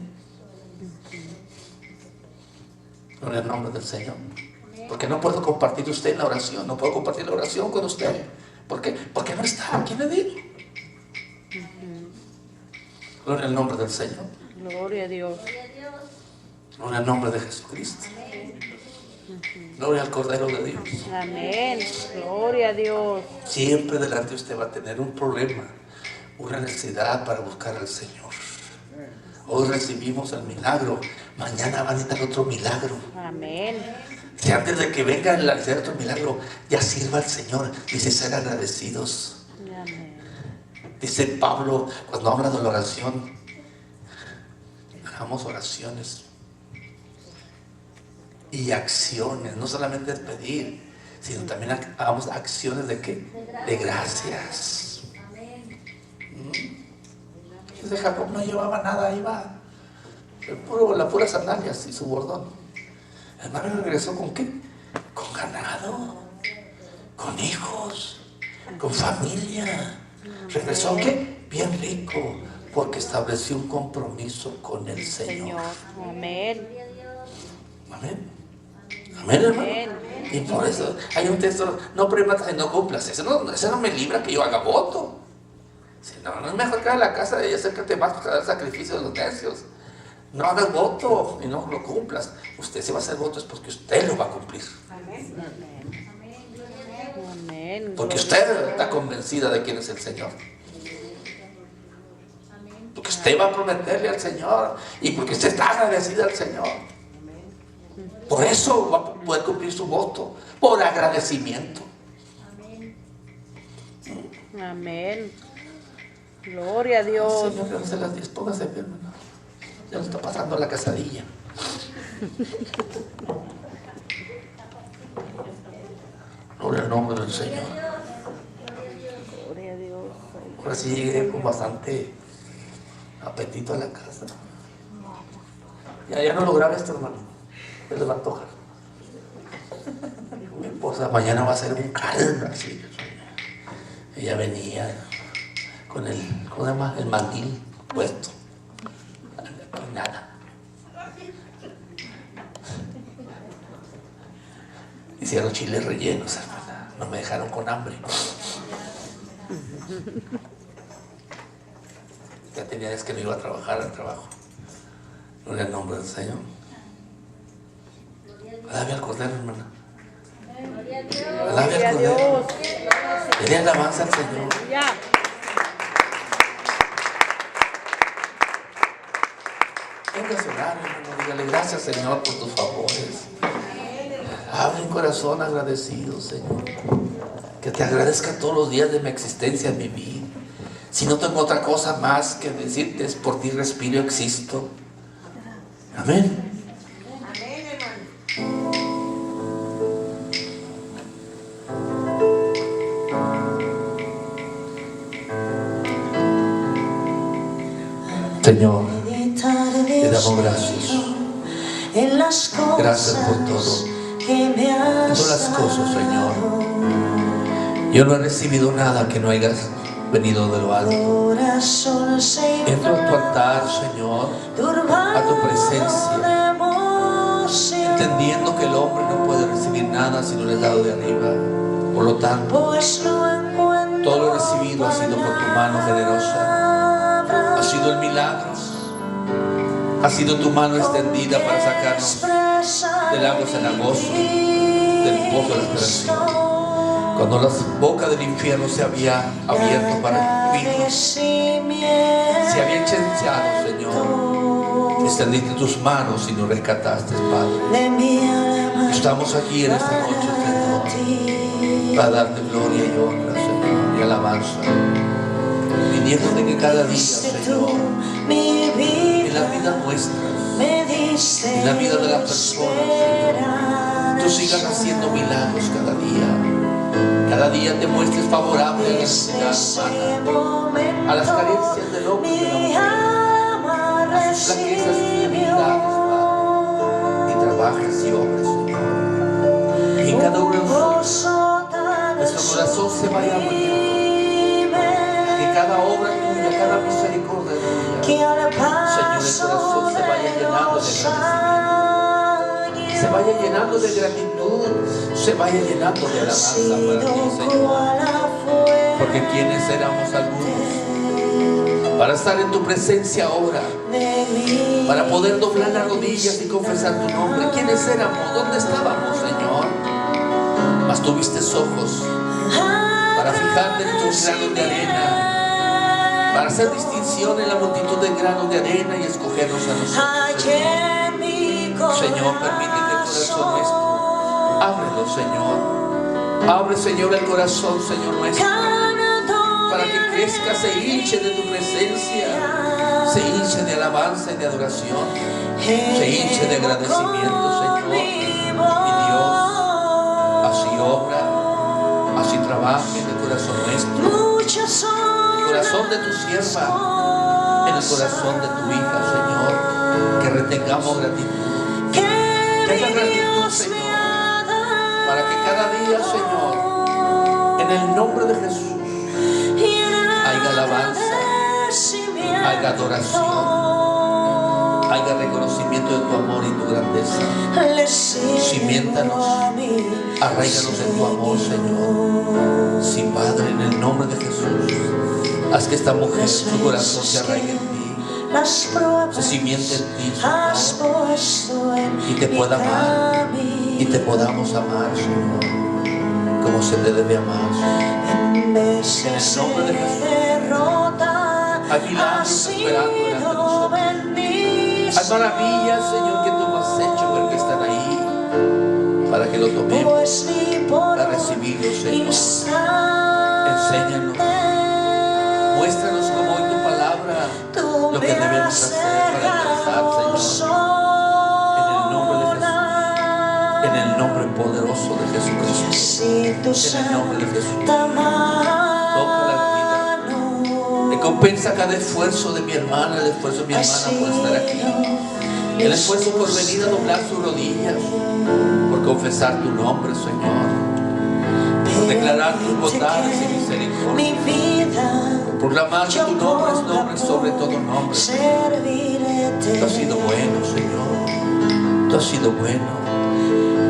En el nombre del Señor. Porque no puedo compartir usted en la oración. No puedo compartir la oración con usted. ¿Por qué? Porque no está. ¿Quién le dijo? Gloria al nombre del Señor. Gloria a Dios. Gloria al nombre de Jesucristo. Gloria al Cordero de Dios. Amén. Gloria a Dios. Siempre delante usted va a tener un problema, una necesidad para buscar al Señor. Hoy recibimos el milagro, mañana va a necesitar otro milagro. Amén. Si antes de que venga el otro milagro, ya sirva al Señor. Dice, ser agradecidos. Amén. Dice Pablo, cuando habla de la oración, hagamos oraciones y acciones. No solamente es pedir, sino también hagamos acciones de ¿qué? De gracias. Dice Jacob, no llevaba nada, iba las puras sandalias y su bordón. El hermano regresó ¿con qué? Con ganado, con hijos, con familia. Regresó ¿qué? Bien rico, porque estableció un compromiso con el Señor. Amén. Amén. Amén, hermano. Amén. Y por eso hay un texto, no prometas y no cumplas. Ese no me libra que yo haga voto. Si no es mejor que a la casa de ella, acércate más para dar el sacrificio de los necios. No hagas voto y no lo cumplas. Usted se va a hacer voto es porque usted lo va a cumplir. Amén. Amén. Porque usted está convencida de quién es el Señor. Porque usted va a prometerle al Señor y porque usted está agradecida al Señor. Por eso va a poder cumplir su voto, por agradecimiento. Amén. Gloria a Dios. Señor, que no se las 10, póngase bien, hermano. Ya nos está pasando la casadilla. Gloria al nombre del Señor. Gloria a Dios. Ahora sí llegué con bastante apetito a la casa. Ya no lo grabé esto, hermano. Ya les va a antojar. Mi esposa mañana va a hacer un caldo así. Ella venía con ¿cómo se llama? El mandil puesto. Y nada. Hicieron chiles rellenos, hermana. No me dejaron con hambre. Ya tenía días que no iba a trabajar al trabajo. Gloria al nombre del Señor. Alabe al Cordero, hermana. Alabe al Cordero. Dele alabanza al Señor. Ya. Venga a orar, hermano. Dígale gracias, Señor, por tus favores. Abre un corazón agradecido, Señor. Que te agradezca todos los días de mi existencia en mi vida. Si no tengo otra cosa más que decirte, es por ti respiro, existo. Amén. Amén, hermano. Señor, te damos gracias. Gracias por todo. Todas las cosas, Señor. Yo no he recibido nada que no hayas venido de lo alto. Entro a tu altar, Señor, a tu presencia, entendiendo que el hombre no puede recibir nada si no le es dado de arriba. Por lo tanto, todo lo recibido ha sido por tu mano generosa. Ha sido el milagro. Ha sido tu mano extendida para sacarnos del agua cenagoso, del pozo de la esperación. Cuando la boca del infierno se había abierto para escupirnos, se había incendiado, Señor, extendiste tus manos y nos rescataste, Padre. Estamos aquí en esta noche, Señor, para darte gloria y honra, Señor, y alabanza, pidiéndote que cada día, Señor, en la vida nuestra, en la vida de las personas, Señor, tú sigas haciendo milagros cada día. Cada día te muestres favorable a la necesidad humana, a las carencias del hombre y de la mujer, a sus flaquezas y debilidades, Padre, y trabajes y obres, Señor. Y en cada uno de nosotros, nuestro corazón se vaya abriendo, que cada obra tuya, cada misericordia tuya, Señor, el corazón se vaya llenando de agradecimiento, se vaya llenando de gratitud, se vaya llenando de alabanza para ti, Señor. Porque quienes éramos algunos para estar en tu presencia ahora, para poder doblar las rodillas y confesar tu nombre. ¿Quiénes éramos? ¿Dónde estábamos, Señor? Mas tuviste ojos para fijarte en tus granos de arena, para hacer distinción en la multitud de granos de arena y escogernos a nosotros, Señor. Señor, permite que el corazón nuestro, ábrelo, Señor. Abre, Señor, el corazón, Señor nuestro, para que crezca, se hinche de tu presencia, se hinche de alabanza y de adoración, se hinche de agradecimiento, Señor. Mi Dios, así obra, así trabaja en el corazón nuestro, en el corazón de tu sierva, en el corazón de tu hija, Señor. Que retengamos gratitud, tenga gratitud, Señor, para que cada día, Señor, en el nombre de Jesús, haya alabanza, haya adoración, haya reconocimiento de tu amor y tu grandeza. Cimiéntanos, arraiganos en tu amor, Señor. Sí, Padre, en el nombre de Jesús, haz que esta mujer, su corazón se arraigue en ti, se simiente en ti, Señor, y te pueda amar, y te podamos amar, Señor, como se te debe amar, Señor. En el nombre de Jesús, hay milagros esperando delante de nosotros. Hay maravillas, Señor, que tú has hecho, pero que están ahí para que lo tomemos, para recibirlo, Señor. Enséñanos, muéstranos como hoy tu palabra lo que debemos hacer para alcanzar, Señor. En el nombre de Jesús, en el nombre poderoso de Jesucristo, en el nombre de Jesús, toca la vida, recompensa cada esfuerzo de mi hermana, el esfuerzo de mi hermana por estar aquí, el esfuerzo por venir a doblar sus rodillas, por confesar tu nombre, Señor, por declarar tus bondades y misericordia, por proclamar que tu nombre es nombre sobre todo nombre. Tú has sido bueno, Señor, tú has sido bueno.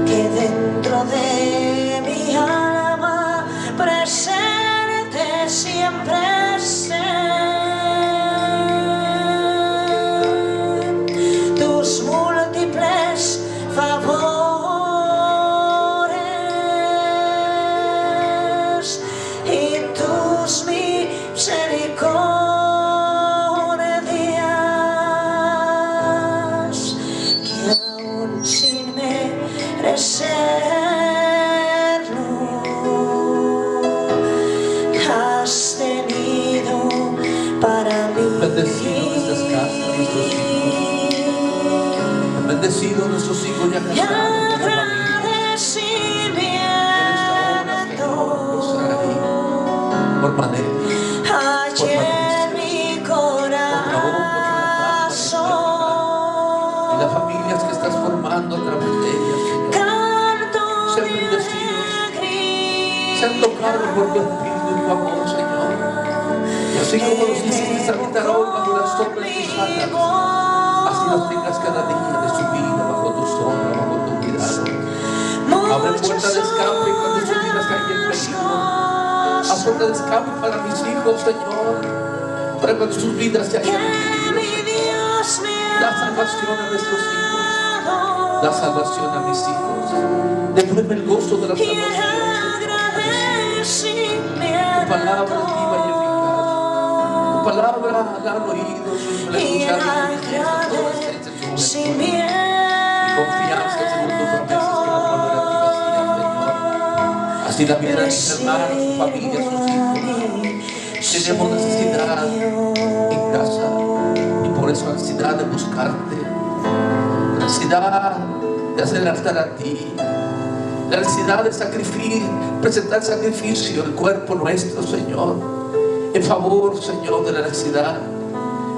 Que dentro de mi alma presente siempre esté tus múltiples favores y tus misericordias, que aún sin merecerlo has tenido para mí. Bendecido nuestras casas, nuestros hijos, bendecido nuestros hijos ya casados, nuestra familia. Por estar ahí, por manera, Ayer mi corazón y las familias que estás formando a través de ellas, Señor, canto sean bendecidos, sean tocados por tu espíritu y tu amor, Señor. Y así como los hiciste habitar hoy bajo la sombra de tus alas, así los tengas cada día de su vida bajo tu sombra, bajo tu cuidado. Abre puerta de escape cuando sus vidas caigan en peligro. Abre puerta de escape para mis hijos, Señor, para cuando sus vidas se hayan en peligro, Señor. Da salvación a nuestros hijos, da salvación a mis hijos. Devuelve el gozo de la salvación, Señor. Tu palabra es viva y eficaz. Tu palabra la han oído, Señor, la escucharon mis días, todo este tu juventud. Mi confianza, Señor, tu promesas que no volverán a ti vacías, Señor. Así la vida de mis hermanos, su familia, sus hijos. Tenemos necesidad en casa y por eso necesidad de buscarte, necesidad de hacer altar a ti, la necesidad de presentar sacrificio el cuerpo nuestro, Señor, en favor, Señor, de la necesidad,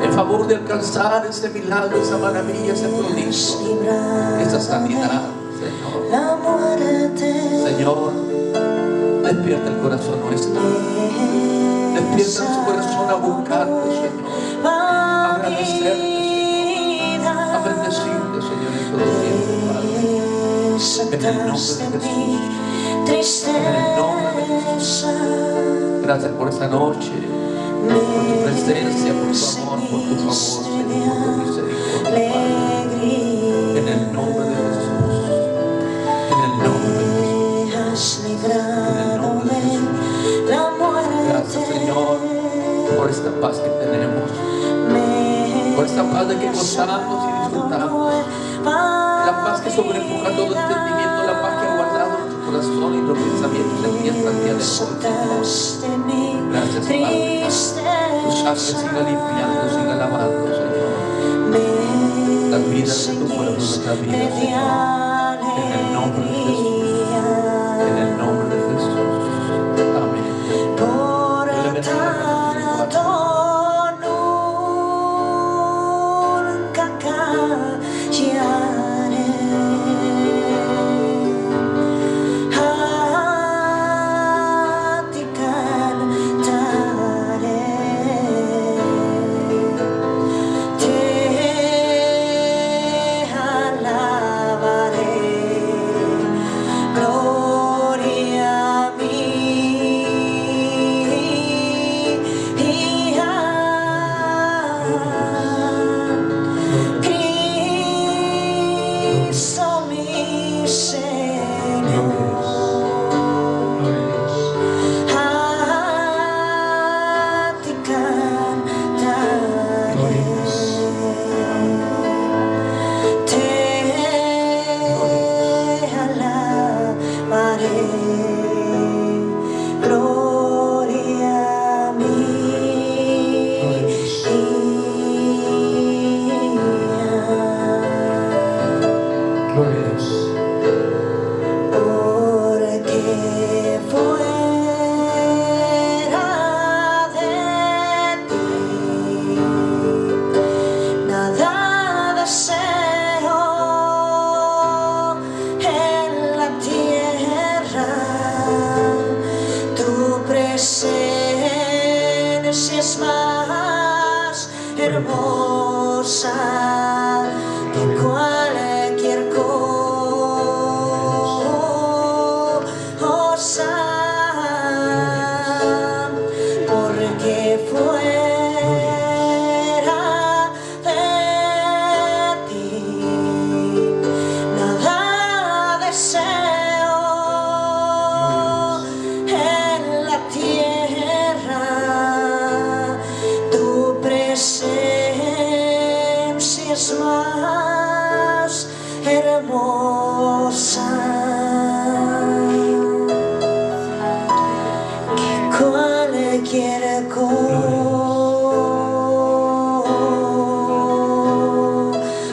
en favor de alcanzar ese milagro, esa maravilla, ese prodigio, esa sanidad, Señor. Señor, despierta el corazón nuestro, despierta su corazón a buscarte, Señor, a agradecerte, Señor, a bendecirte, Señor, en todo tiempo, Padre. En el nombre de Jesús, en el nombre de Jesús. Gracias por esta noche, por tu presencia, por tu amor, por tu favor, Señor, por tu misericordia, Padre. En el nombre de Jesús, en el nombre de Jesús, en el nombre de Jesús. Gracias, Señor, por esta paz que tenemos, por esta paz de que gozamos y disfrutamos, la paz que sobrepuja todo entendimiento, la paz que ha guardado nuestro corazón y los pensamientos en ti hasta el día de hoy, Señor. Gracias, Padre. Tu sangre siga limpiando, siga lavando, Señor, las vidas de tu pueblo, nuestras vidas, Señor, en el nombre de Jesús, en el nombre de Jesús. Amén. Dios le bendiga,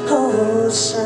cosa